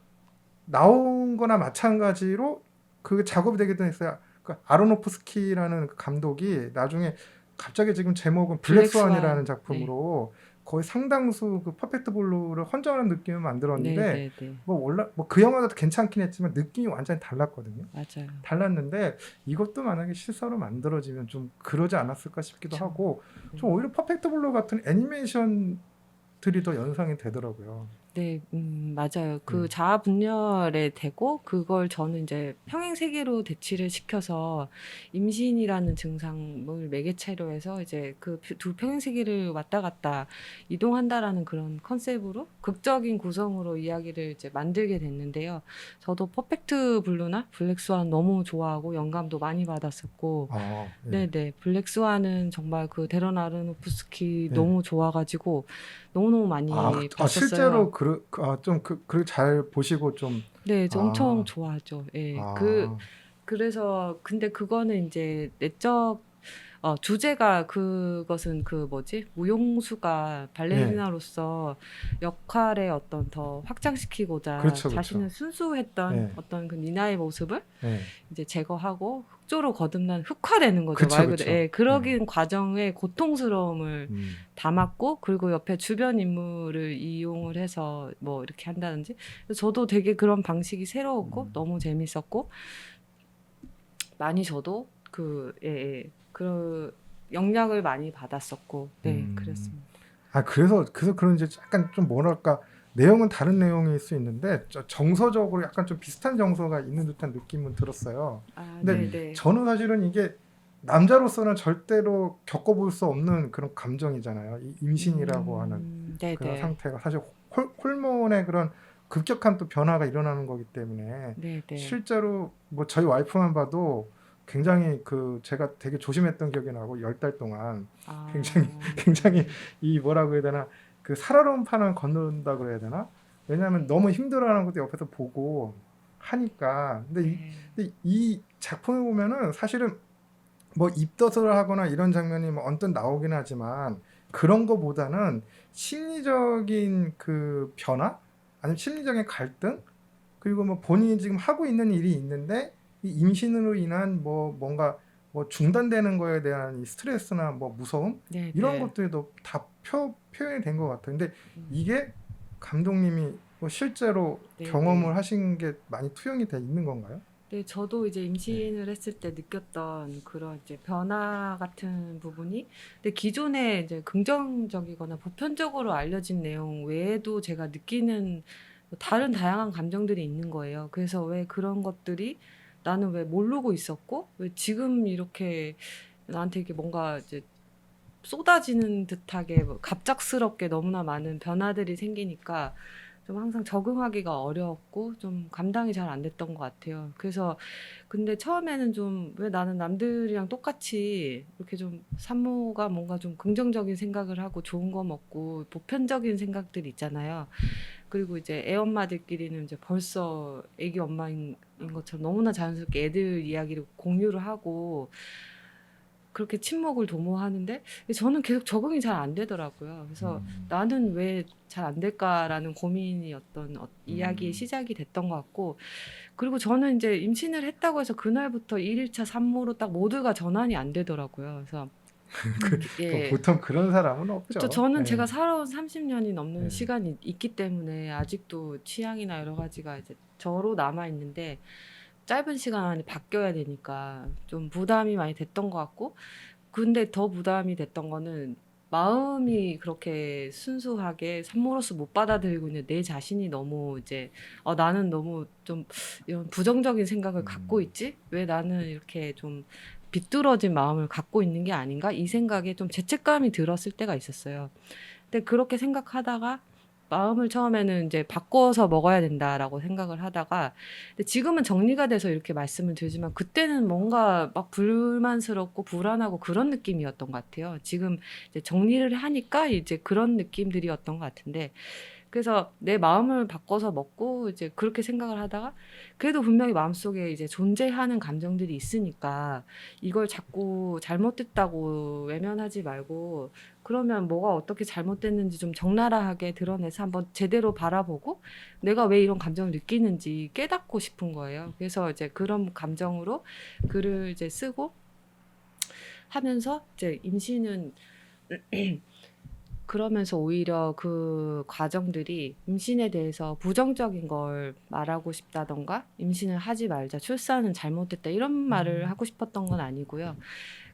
나온 거나 마찬가지로 그 작업이 되기도 했어요. 그 아로노프스키라는 그 감독이 나중에 갑자기 지금 제목은 블랙스완이라는 작품으로 거의 상당수 그 퍼펙트 블루를 헌정하는 느낌을 만들었는데 뭐 그 영화도 괜찮긴 했지만 느낌이 완전히 달랐거든요. 맞아요. 달랐는데 이것도 만약에 실사로 만들어지면 좀 그러지 않았을까 싶기도 하고 좀 오히려 퍼펙트 블루 같은 애니메이션들이 더 연상이 되더라고요. 네, 맞아요. 그 자아 분열에 되고 그걸 저는 이제 평행 세계로 대치를 시켜서 임신이라는 증상을 매개체로 해서 이제 그 두 평행 세계를 왔다 갔다 이동한다라는 그런 컨셉으로 극적인 구성으로 이야기를 이제 만들게 됐는데요. 저도 퍼펙트 블루나 블랙스완 너무 좋아하고 영감도 많이 받았었고, 네네, 블랙스완은 정말 그 데런 아로노프스키 너무 좋아가지고 너무너무 많이 봤었어요. 실제로 잘 보시고 좀. 네, 엄청 좋아하죠. 예. 그래서 근데 그거는 이제 내적 주제가 그것은 그 뭐지? 무용수가 발레리나로서 역할의 어떤 더 확장시키고자 그렇죠. 자신을 순수했던 어떤 그 니나의 모습을 이제 제거하고 흑조로 거듭난 흑화되는 거죠. 말 그대로. 예, 그러긴 과정의 고통스러움을 담았고 그리고 옆에 주변 인물을 이용을 해서 뭐 이렇게 한다든지 저도 되게 그런 방식이 새로웠고 너무 재밌었고 많이 저도 그 영향을 많이 받았었고 그랬습니다. 그래서 그런지 약간 좀 뭐랄까 내용은 다른 내용일 수 있는데 정서적으로 약간 좀 비슷한 정서가 있는 듯한 느낌은 들었어요. 근데 저는 사실은 이게 남자로서는 절대로 겪어볼 수 없는 그런 감정이잖아요. 이 임신이라고 하는 그런 상태가 사실 호르몬의 그런 급격한 또 변화가 일어나는 거기 때문에 실제로 뭐 저희 와이프만 봐도 굉장히 제가 되게 조심했던 기억이 나고 10달 동안 굉장히 이 뭐라고 해야 되나 그 살얼음 판을 건넌다 그래야 되나? 왜냐하면 너무 힘들어하는 것도 옆에서 보고 하니까. 근데 이 작품을 보면은 사실은 뭐 입덧을 하거나 이런 장면이 뭐 언뜻 나오긴 하지만 그런 거보다는 심리적인 그 변화 아니면 심리적인 갈등 그리고 뭐 본인이 지금 하고 있는 일이 있는데 이 임신으로 인한 뭔가 중단되는 거에 대한 이 스트레스나 뭐 무서움 이런 것들도 다 표현이 된 것 같아요. 근데 이게 감독님이 뭐 실제로 경험을 하신 게 많이 투영이 돼 있는 건가요? 네, 저도 이제 임신을 했을 때 느꼈던 그런 이제 변화 같은 부분이, 근데 기존에 이제 긍정적이거나 보편적으로 알려진 내용 외에도 제가 느끼는 다른 다양한 감정들이 있는 거예요. 그래서 왜 그런 것들이 나는 왜 모르고 있었고, 왜 지금 이렇게 나한테 이게 뭔가 이제 쏟아지는 듯하게 뭐 갑작스럽게 너무나 많은 변화들이 생기니까 좀 항상 적응하기가 어려웠고 좀 감당이 잘 안 됐던 것 같아요. 그래서 근데 처음에는 좀 왜 나는 남들이랑 똑같이 이렇게 좀 산모가 뭔가 좀 긍정적인 생각을 하고 좋은 거 먹고 보편적인 생각들 있잖아요. 그리고 이제 애엄마들끼리는 이제 벌써 애기 엄마인 것처럼 너무나 자연스럽게 애들 이야기를 공유를 하고 그렇게 친목을 도모하는데 저는 계속 적응이 잘 안 되더라고요. 그래서 나는 왜 잘 안 될까라는 고민이었던 이야기의 시작이 됐던 것 같고, 그리고 저는 이제 임신을 했다고 해서 그날부터 1일차 산모로 딱 모두가 전환이 안 되더라고요. 그래서 또 예. 보통 그런 사람은 그렇죠. 없죠. 저는 네. 제가 살아온 30년이 넘는 네. 시간이 있기 때문에 아직도 취향이나 여러 가지가 이제 저로 남아 있는데 짧은 시간 안에 바뀌어야 되니까 좀 부담이 많이 됐던 것 같고, 근데 더 부담이 됐던 거는 마음이 그렇게 순수하게 산모로서 못 받아들이고 있는 내 자신이 너무 이제 나는 너무 좀 이런 부정적인 생각을 갖고 있지? 왜 나는 이렇게 좀 비뚤어진 마음을 갖고 있는 게 아닌가? 이 생각에 좀 죄책감이 들었을 때가 있었어요. 근데 그렇게 생각하다가 마음을 처음에는 이제 바꿔서 먹어야 된다라고 생각을 하다가, 근데 지금은 정리가 돼서 이렇게 말씀을 드리지만 그때는 뭔가 막 불만스럽고 불안하고 그런 느낌이었던 것 같아요. 지금 이제 정리를 하니까 이제 그런 느낌들이었던 것 같은데, 그래서 내 마음을 바꿔서 먹고 이제 그렇게 생각을 하다가 그래도 분명히 마음속에 이제 존재하는 감정들이 있으니까 이걸 자꾸 잘못됐다고 외면하지 말고, 그러면 뭐가 어떻게 잘못됐는지 좀 적나라하게 드러내서 한번 제대로 바라보고 내가 왜 이런 감정을 느끼는지 깨닫고 싶은 거예요. 그래서 이제 그런 감정으로 글을 이제 쓰고 하면서 이제 임신은 그러면서 오히려 그 과정들이 임신에 대해서 부정적인 걸 말하고 싶다던가 임신을 하지 말자, 출산은 잘못됐다 이런 말을 하고 싶었던 건 아니고요.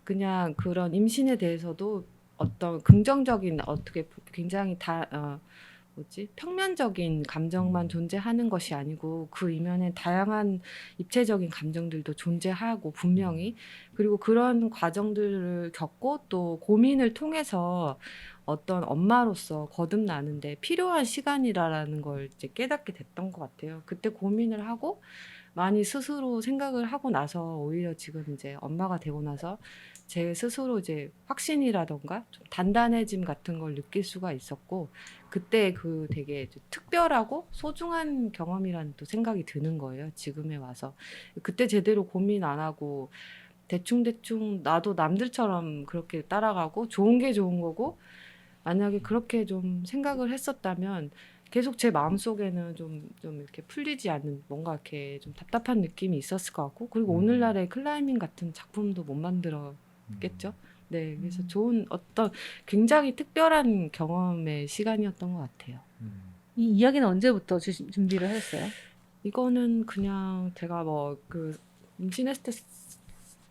그냥 그런 임신에 대해서도 어떤 긍정적인 어떻게 굉장히 평면적인 감정만 존재하는 것이 아니고 그 이면에 다양한 입체적인 감정들도 존재하고 분명히, 그리고 그런 과정들을 겪고 또 고민을 통해서 어떤 엄마로서 거듭나는데 필요한 시간이라는 걸 이제 깨닫게 됐던 것 같아요. 그때 고민을 하고 많이 스스로 생각을 하고 나서 오히려 지금 이제 엄마가 되고 나서 제 스스로 이제 확신이라던가 좀 단단해짐 같은 걸 느낄 수가 있었고, 그때 그 되게 특별하고 소중한 경험이라는 또 생각이 드는 거예요. 지금에 와서. 그때 제대로 고민 안 하고 대충대충 나도 남들처럼 그렇게 따라가고 좋은 게 좋은 거고, 만약에 그렇게 좀 생각을 했었다면 계속 제 마음속에는 좀 이렇게 풀리지 않는 뭔가 이렇게 좀 답답한 느낌이 있었을 것 같고, 그리고 오늘날의 클라이밍 같은 작품도 못 만들었겠죠. 네, 그래서 좋은 어떤 굉장히 특별한 경험의 시간이었던 것 같아요. 이 이야기는 언제부터 준비를 하셨어요? 이거는 그냥 제가 뭐 그 임신했을 때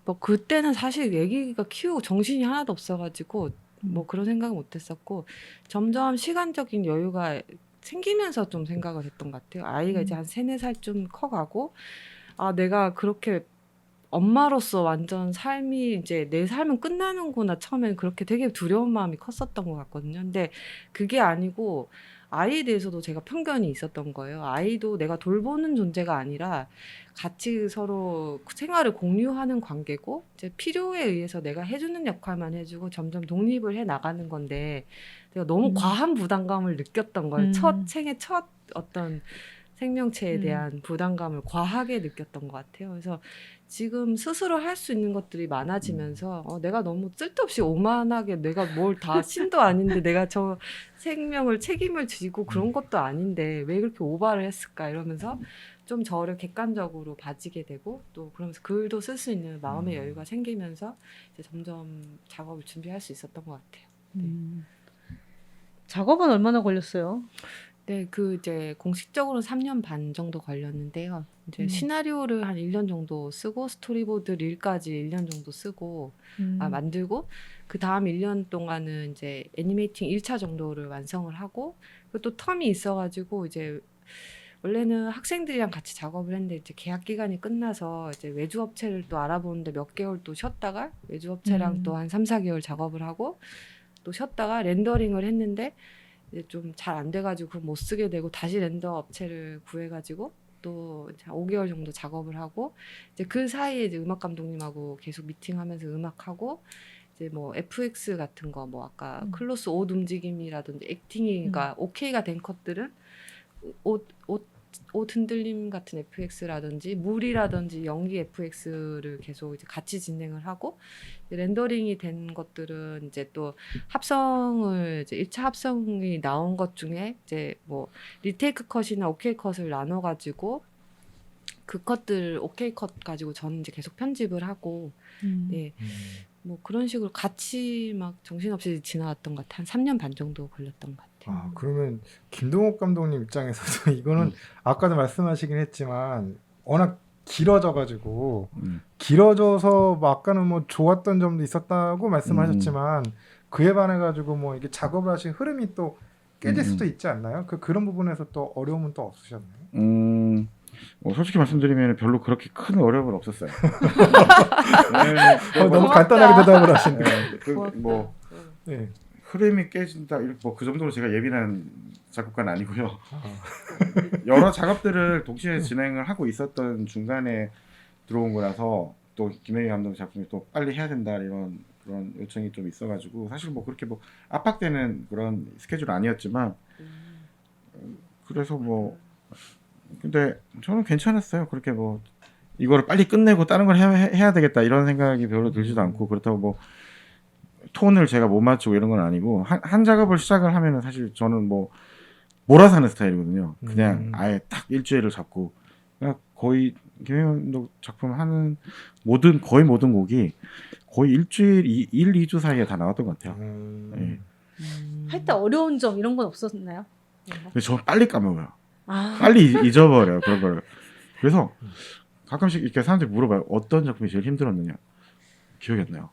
뭐 그때는 사실 애기가 키우고 정신이 하나도 없어가지고 뭐 그런 생각은 못했었고, 점점 시간적인 여유가 생기면서 좀 생각을 했던 것 같아요. 아이가 이제 한 3-4살쯤 커가고 내가 그렇게 엄마로서 완전 삶이 이제 내 삶은 끝나는구나, 처음에는 그렇게 되게 두려운 마음이 컸었던 것 같거든요. 근데 그게 아니고 아이에 대해서도 제가 편견이 있었던 거예요. 아이도 내가 돌보는 존재가 아니라 같이 서로 생활을 공유하는 관계고 이제 필요에 의해서 내가 해주는 역할만 해주고 점점 독립을 해 나가는 건데, 내가 너무 과한 부담감을 느꼈던 거예요. 생애 첫 어떤 생명체에 대한 부담감을 과하게 느꼈던 것 같아요. 그래서 지금 스스로 할 수 있는 것들이 많아지면서 내가 너무 쓸데없이 오만하게 내가 뭘 다 신도 아닌데 내가 저 생명을 책임을 지고 그런 것도 아닌데 왜 그렇게 오바를 했을까 이러면서 좀 저를 객관적으로 봐지게 되고, 또 그러면서 글도 쓸 수 있는 마음의 여유가 생기면서 이제 점점 작업을 준비할 수 있었던 것 같아요. 네. 작업은 얼마나 걸렸어요? 네, 그 이제 공식적으로 3년 반 정도 걸렸는데요. 이제 시나리오를 한 1년 정도 쓰고 스토리보드 릴까지 1년 정도 쓰고 만들고 그 다음 1년 동안은 이제 애니메이팅 1차 정도를 완성을 하고 그리고 또 텀이 있어가지고 이제 원래는 학생들이랑 같이 작업을 했는데 이제 계약 기간이 끝나서 이제 외주 업체를 또 알아보는데 몇 개월 또 쉬었다가 외주 업체랑 또 한 3, 4개월 작업을 하고 또 쉬었다가 렌더링을 했는데 이제 좀 잘 안 돼가지고 그걸 못 쓰게 되고 다시 렌더 업체를 구해가지고 또 이제 5개월 정도 작업을 하고 이제 그 사이에 이제 음악 감독님하고 계속 미팅하면서 음악하고 이제 뭐 FX 같은 거 뭐 아까 클로스 옷 움직임이라든지 액팅이 그러니까 오케이가 된 컷들은 옷 흔들림 같은 FX라든지 물이라든지 연기 FX를 계속 이제 같이 진행을 하고 렌더링이 된 것들은 이제 또 합성을 이제 1차 합성이 나온 것 중에 이제 뭐 리테이크 컷이나 오케이 컷을 나눠 가지고 그 컷들 오케이 컷 가지고 저는 이제 계속 편집을 하고 네. 뭐 그런 식으로 같이 막 정신없이 지나갔던 것 같아요. 한 3년 반 정도 걸렸던 것 같아요. 아, 그러면 김동욱 감독님 입장에서도 이거는 아까도 말씀하시긴 했지만 워낙 길어져가지고 길어져서 뭐 아까는 뭐 좋았던 점도 있었다고 말씀하셨지만 그에 반해가지고 뭐 이게 작업을 하신 흐름이 또 깨질 수도 있지 않나요? 그런 부분에서 또 어려움은 또 없으셨나요? 솔직히 말씀드리면 별로 그렇게 큰 어려움은 없었어요. 너무 간단하게 대답을 하시네. 뭐 네. 흐름이 깨진다 뭐 그 정도로 제가 예민한 작곡가는 아니고요. 여러 작업들을 동시에 진행을 하고 있었던 중간에 들어온 거라서 또 김혜미 감독 작품이 또 빨리 해야 된다 이런 그런 요청이 좀 있어가지고 사실 뭐 그렇게 뭐 압박되는 그런 스케줄 아니었지만 그래서 뭐 근데 저는 괜찮았어요. 그렇게 뭐 이거를 빨리 끝내고 다른 걸 해야 되겠다 이런 생각이 별로 들지도 않고 그렇다고 뭐 톤을 제가 못 맞추고 이런 건 아니고 한 작업을 시작을 하면은 사실 저는 뭐 몰아서 하는 스타일이거든요. 그냥 아예 딱 일주일을 잡고 그냥 거의 김혜연 작품 하는 거의 모든 곡이 거의 일주일 2주 사이에 다 나왔던 것 같아요. 네. 할 때 어려운 점 이런 건 없었나요? 근데 저는 빨리 까먹어요. 아, 빨리 잊어버려요 그런 걸. 그래서 가끔씩 이렇게 사람들이 물어봐요. 어떤 작품이 제일 힘들었느냐. 기억이 안 나요.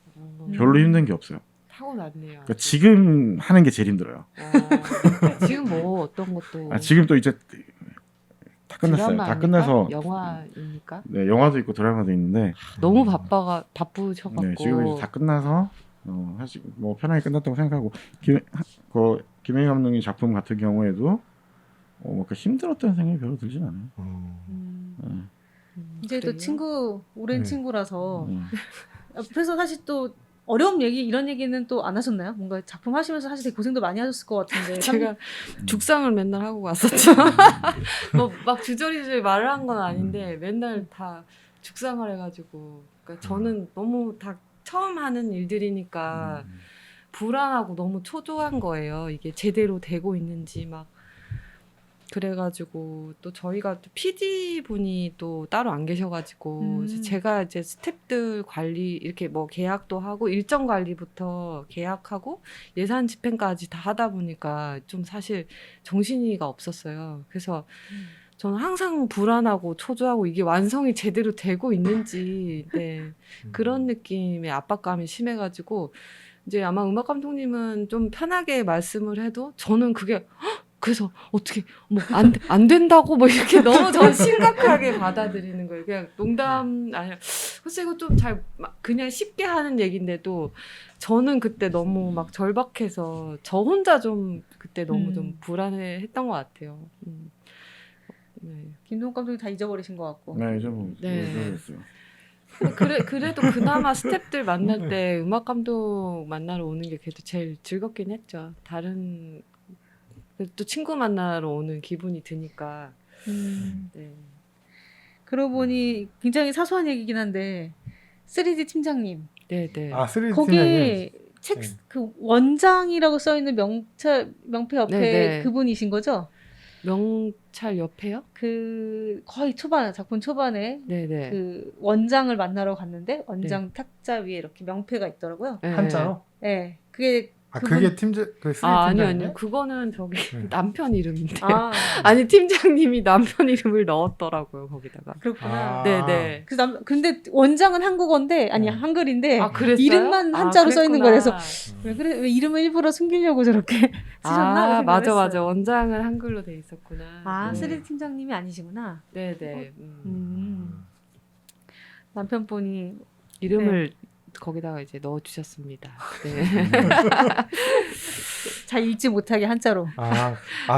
별로 힘든 게 없어요. 타고났네요. 그러니까 지금 하는 게 제일 힘들어요. 지금 뭐 어떤 것도 지금 또 이제 다 끝났어요. 드라마 다 아닙니까? 끝나서 영화입니까? 네, 영화도 있고 드라마도 있는데 너무 바쁘셔갖고 네, 지금 이제 다 끝나서 사실 뭐 편하게 끝났다고 생각하고 김혜희 감독님 작품 같은 경우에도 그 힘들었다는 생각이 별로 들진 않아요. 이제 또 그래요? 친구 오랜 네. 친구라서 옆에서 사실 또 어려운 얘기 이런 얘기는 또 안 하셨나요? 뭔가 작품 하시면서 사실 되게 고생도 많이 하셨을 것 같은데 제가 죽상을 맨날 하고 왔었죠. 뭐 막 주저리주저리 말을 한 건 아닌데 맨날 다 죽상을 해가지고 그러니까 저는 너무 다 처음 하는 일들이니까 불안하고 너무 초조한 거예요. 이게 제대로 되고 있는지 막 그래가지고 또 저희가 또 PD 분이 또 따로 안 계셔가지고 이제 제가 이제 스태프들 관리 이렇게 뭐 계약도 하고 일정 관리부터 계약하고 예산 집행까지 다 하다 보니까 좀 사실 정신이가 없었어요. 그래서 저는 항상 불안하고 초조하고 이게 완성이 제대로 되고 있는지 네, 그런 느낌의 압박감이 심해가지고 이제 아마 음악 감독님은 좀 편하게 말씀을 해도 저는 그게 그래서 어떻게 뭐 안 된다고 뭐 이렇게 너무 전 심각하게 받아들이는 거예요. 그냥 농담 아니야. 글쎄 이거 좀 잘 그냥 쉽게 하는 얘긴데도 저는 그때 너무 막 절박해서 저 혼자 좀 그때 너무 좀 불안해했던 것 같아요. 네. 김동욱 감독이 다 잊어버리신 것 같고. 네, 이제 뭐 네. 그랬어요. 그래도 그나마 스태프들 만날 때 음악 감독 만나러 오는 게 그래도 제일 즐겁긴 했죠. 다른 또 친구 만나러 오는 기분이 드니까. 네. 그러고 보니 굉장히 사소한 얘기긴 한데 3D 팀장님 네. 아, 3D 팀장님. 거기에 네. 그 원장이라고 써 있는 명패 옆에 네. 그분이신 거죠? 명찰 옆에요? 그 거의 작품 초반에 네네. 그 원장을 만나러 갔는데 원장 탁자 위에 이렇게 명패가 있더라고요. 네. 한자로? 네, 그게 아 그게 팀장 그 쓰리 아, 아니요, 팀장이에요? 아니요. 그거는 저기 네. 남편 이름인데. 아 아니, 팀장님이 남편 이름을 넣었더라고요, 거기다가. 그렇구나. 아. 네네. 근데 원장은 한국어인데 아니 네. 한글인데 아, 그랬어요? 이름만 한자로 써 있는 그랬구나. 거라서 왜 그래 왜 이름을 일부러 숨기려고 저렇게 쓰셨나? 아, 생각을 맞아, 했어요. 맞아. 원장은 한글로 돼 있었구나. 아 네. 쓰리 팀장님이 아니시구나. 네네. 남편분이 이름을 거기다가 이제 넣어주셨습니다. 네. 잘 읽지 못하게 한자로.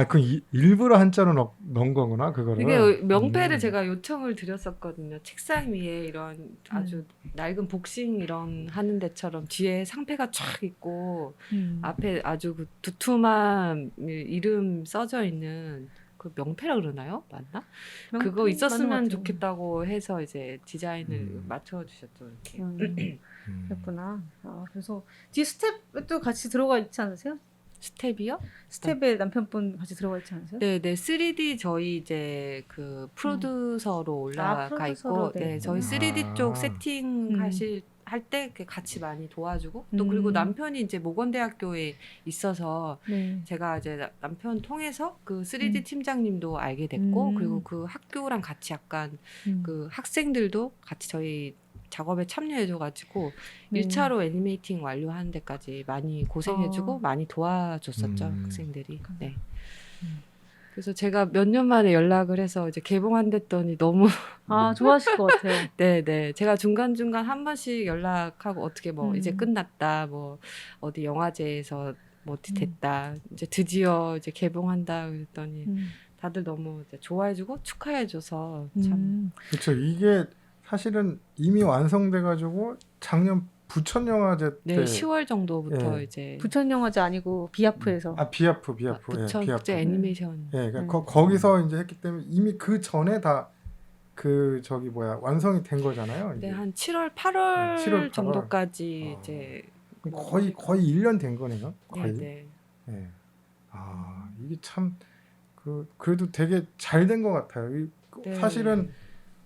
그 일부러 한자로 넣은 거구나 그거를. 이게 명패를 음. 제가 요청을 드렸었거든요. 책상 위에 이런 아주 낡은 복싱 이런 하는 데처럼 뒤에 상패가 쫙 있고 앞에 아주 그 두툼한 이름 써져 있는 그 명패라 그러나요? 맞나? 그거 맞는 있었으면 것 같아요. 좋겠다고 해서 이제 디자인을 맞춰 주셨죠. 이렇게. 그랬구나. 아, 그래서 뒤에 스텝도 같이 들어가 있지 않으세요? 스텝이요? 스텝에 남편분 같이 들어가 있지 않으세요? 네, 네. 3D 저희 이제 그 프로듀서로 올라가 프로듀서로 있고, 돼 네, 저희 있구나. 3D 쪽 아. 세팅 할 때 같이 많이 도와주고, 또 그리고 남편이 이제 모건대학교에 있어서 네. 제가 이제 남편 통해서 그 3D 팀장님도 알게 됐고, 그리고 그 학교랑 같이 약간 그 학생들도 같이 저희 작업에 참여해줘가지고 네. 1차로 애니메이팅 완료하는 데까지 많이 고생해주고 많이 도와줬었죠, 학생들이. 네. 그래서 제가 몇 년 만에 연락을 해서 이제 개봉한댔더니 너무 아 좋아하실 것 같아요. 네네. 제가 중간중간 한 번씩 연락하고 어떻게 뭐 이제 음. 끝났다, 뭐 어디 영화제에서 뭐 어디 됐다, 이제 드디어 이제 개봉한다 그랬더니 다들 너무 이제 좋아해주고 축하해줘서 참. 그렇죠. 이게 사실은 이미 완성돼가지고 작년 부천영화제 때. 네, 10월 정도부터 예. 이제 부천영화제 아니고 비아프에서. 비아프. 부천 예, 비아프. 국제 애니메이션. 예, 그러니까 거기서 이제 했기 때문에 이미 그 전에 다 그 저기 뭐야 완성이 된 거잖아요. 네, 이게. 한 7월, 8월, 7월, 8월. 정도까지 어. 이제 거의 1년 된 거네요. 거의. 네, 네. 예. 이게 참 그래도 되게 잘 된 것 같아요. 네. 사실은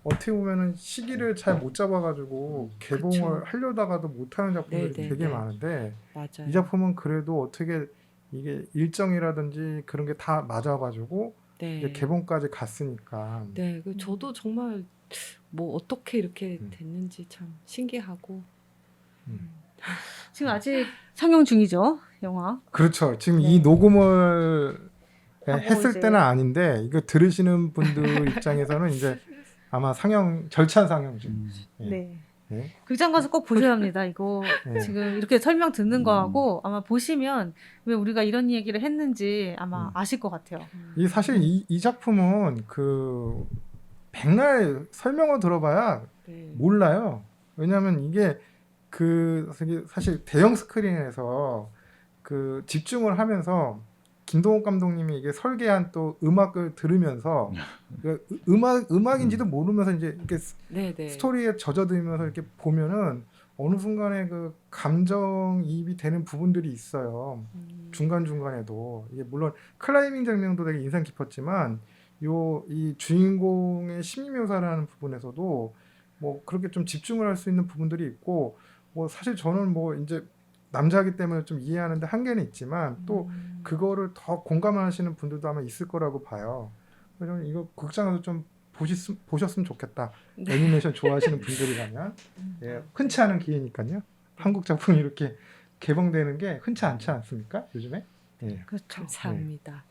어떻게 보면은 시기를 잘 못 잡아가지고 개봉을 그쵸. 하려다가도 못하는 작품들이 네, 네, 되게 네. 많은데 맞아요. 이 작품은 그래도 어떻게 이게 일정이라든지 그런 게 다 맞아가지고 네. 이제 개봉까지 갔으니까. 네, 저도 정말 뭐 어떻게 이렇게 음. 됐는지 참 신기하고. 지금 아직 상영 중이죠 영화. 그렇죠. 지금 네. 이 녹음을 하고 했을 이제- 때는 아닌데 이거 들으시는 분들 입장에서는 이제 아마 절찬 상영 중. 예. 네. 예. 극장 가서 꼭 보셔야 합니다. 이거 네. 지금 이렇게 설명 듣는 거하고 아마 보시면 왜 우리가 이런 얘기를 했는지 아마 아실 것 같아요. 이 사실 이 작품은 그 백날 설명을 들어봐야 네. 몰라요. 왜냐하면 이게 사실 대형 스크린에서 그 집중을 하면서 김동욱 감독님이 이게 설계한 또 음악을 들으면서 그 음악인지도 모르면서 이제 이렇게 네, 네. 스토리에 젖어들면서 이렇게 보면은 어느 순간에 그 감정이입이 되는 부분들이 있어요. 중간 중간에도 이게 물론 클라이밍 장면도 되게 인상 깊었지만 이 주인공의 심리 묘사라는 부분에서도 뭐 그렇게 좀 집중을 할 수 있는 부분들이 있고 뭐 사실 저는 뭐 이제 남자이기 때문에 좀 이해하는데 한계는 있지만 또 그거를 더 공감하시는 분들도 아마 있을 거라고 봐요. 그래서 저는 이거 극장에서 좀 보셨으면 좋겠다. 네. 애니메이션 좋아하시는 분들이라면 예, 흔치 않은 기회니까요. 한국 작품이 이렇게 개봉되는 게 흔치 않지 않습니까? 요즘에? 예. 그렇죠. 감사합니다.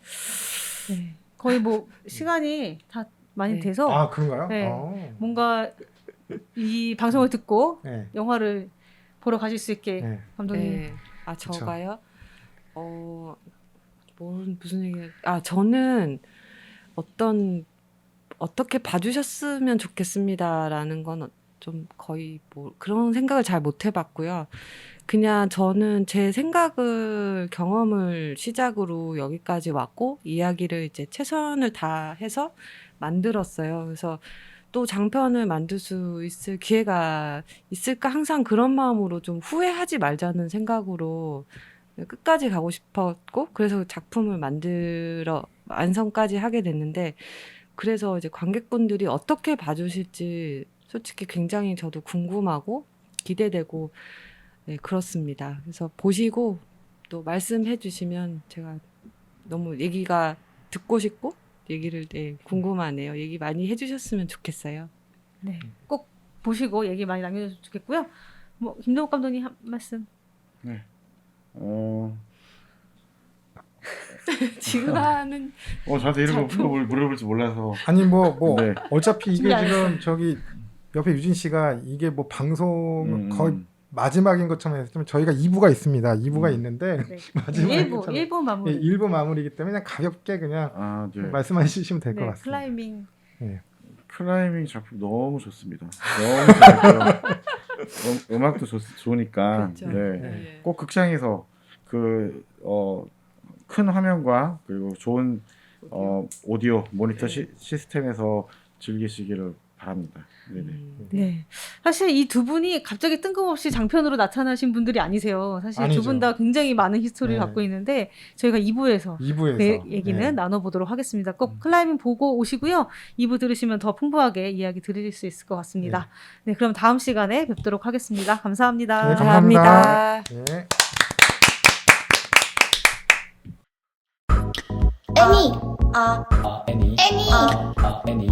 네. 거의 뭐 시간이 다 많이 네. 돼서 그런가요? 네. 뭔가 이 방송을 듣고 네. 영화를 보러 가실 수 있게 네. 감독님. 네. 저가요? 무슨 얘기? 저는 어떻게 봐주셨으면 좋겠습니다라는 건 좀 거의 뭐 그런 생각을 잘 못 해봤고요. 그냥 저는 제 경험을 시작으로 여기까지 왔고 이야기를 이제 최선을 다해서 만들었어요. 그래서 또 장편을 만들 수 있을 기회가 있을까 항상 그런 마음으로 좀 후회하지 말자는 생각으로 끝까지 가고 싶었고 그래서 작품을 만들어 완성까지 하게 됐는데 그래서 이제 관객분들이 어떻게 봐주실지 솔직히 굉장히 저도 궁금하고 기대되고 네, 그렇습니다. 그래서 보시고 또 말씀해 주시면 제가 너무 얘기가 듣고 싶고 얘기를 궁금하네요. 얘기 많이 해주셨으면 좋겠어요. 네, 꼭 보시고 얘기 많이 남겨주시면 좋겠고요. 뭐 김동욱 감독님 한 말씀. 지금 하는 저한테 이런 거 물어볼지 몰라서. 아니 뭐 네. 어차피 이게 준비 안 지금 저기 옆에 유진 씨가 이게 뭐 방송 거의 마지막인 것처럼 했지만 저희가 2부가 있습니다. 2부가 있는데 네. 마지막인 1부 마무리. 1부 마무리이기 때문에 그냥 가볍게 그냥 네. 말씀해 주시면 될 것 네, 같습니다. 클라이밍. 클라이밍 작품 너무 좋습니다. 너무 좋고요. 음악도 좋으니까 그렇죠. 네. 네. 꼭 극장에서 큰 화면과 그리고 좋은 오디오 모니터 시스템에서 즐기시기를 바랍니다. 네네. 네. 사실 이 두 분이 갑자기 뜬금없이 장편으로 나타나신 분들이 아니세요. 사실 두 아니죠. 분 다 굉장히 많은 히스토리를 네. 갖고 있는데 저희가 2부에서 2부에서 그 얘기는 나눠보도록 하겠습니다. 꼭 클라이밍 보고 오시고요. 2부 들으시면 더 풍부하게 이야기 들으실 수 있을 것 같습니다. 네, 그럼 다음 시간에 뵙도록 하겠습니다. 감사합니다. 네, 감사합니다. 네. 애니 애니 애니 애니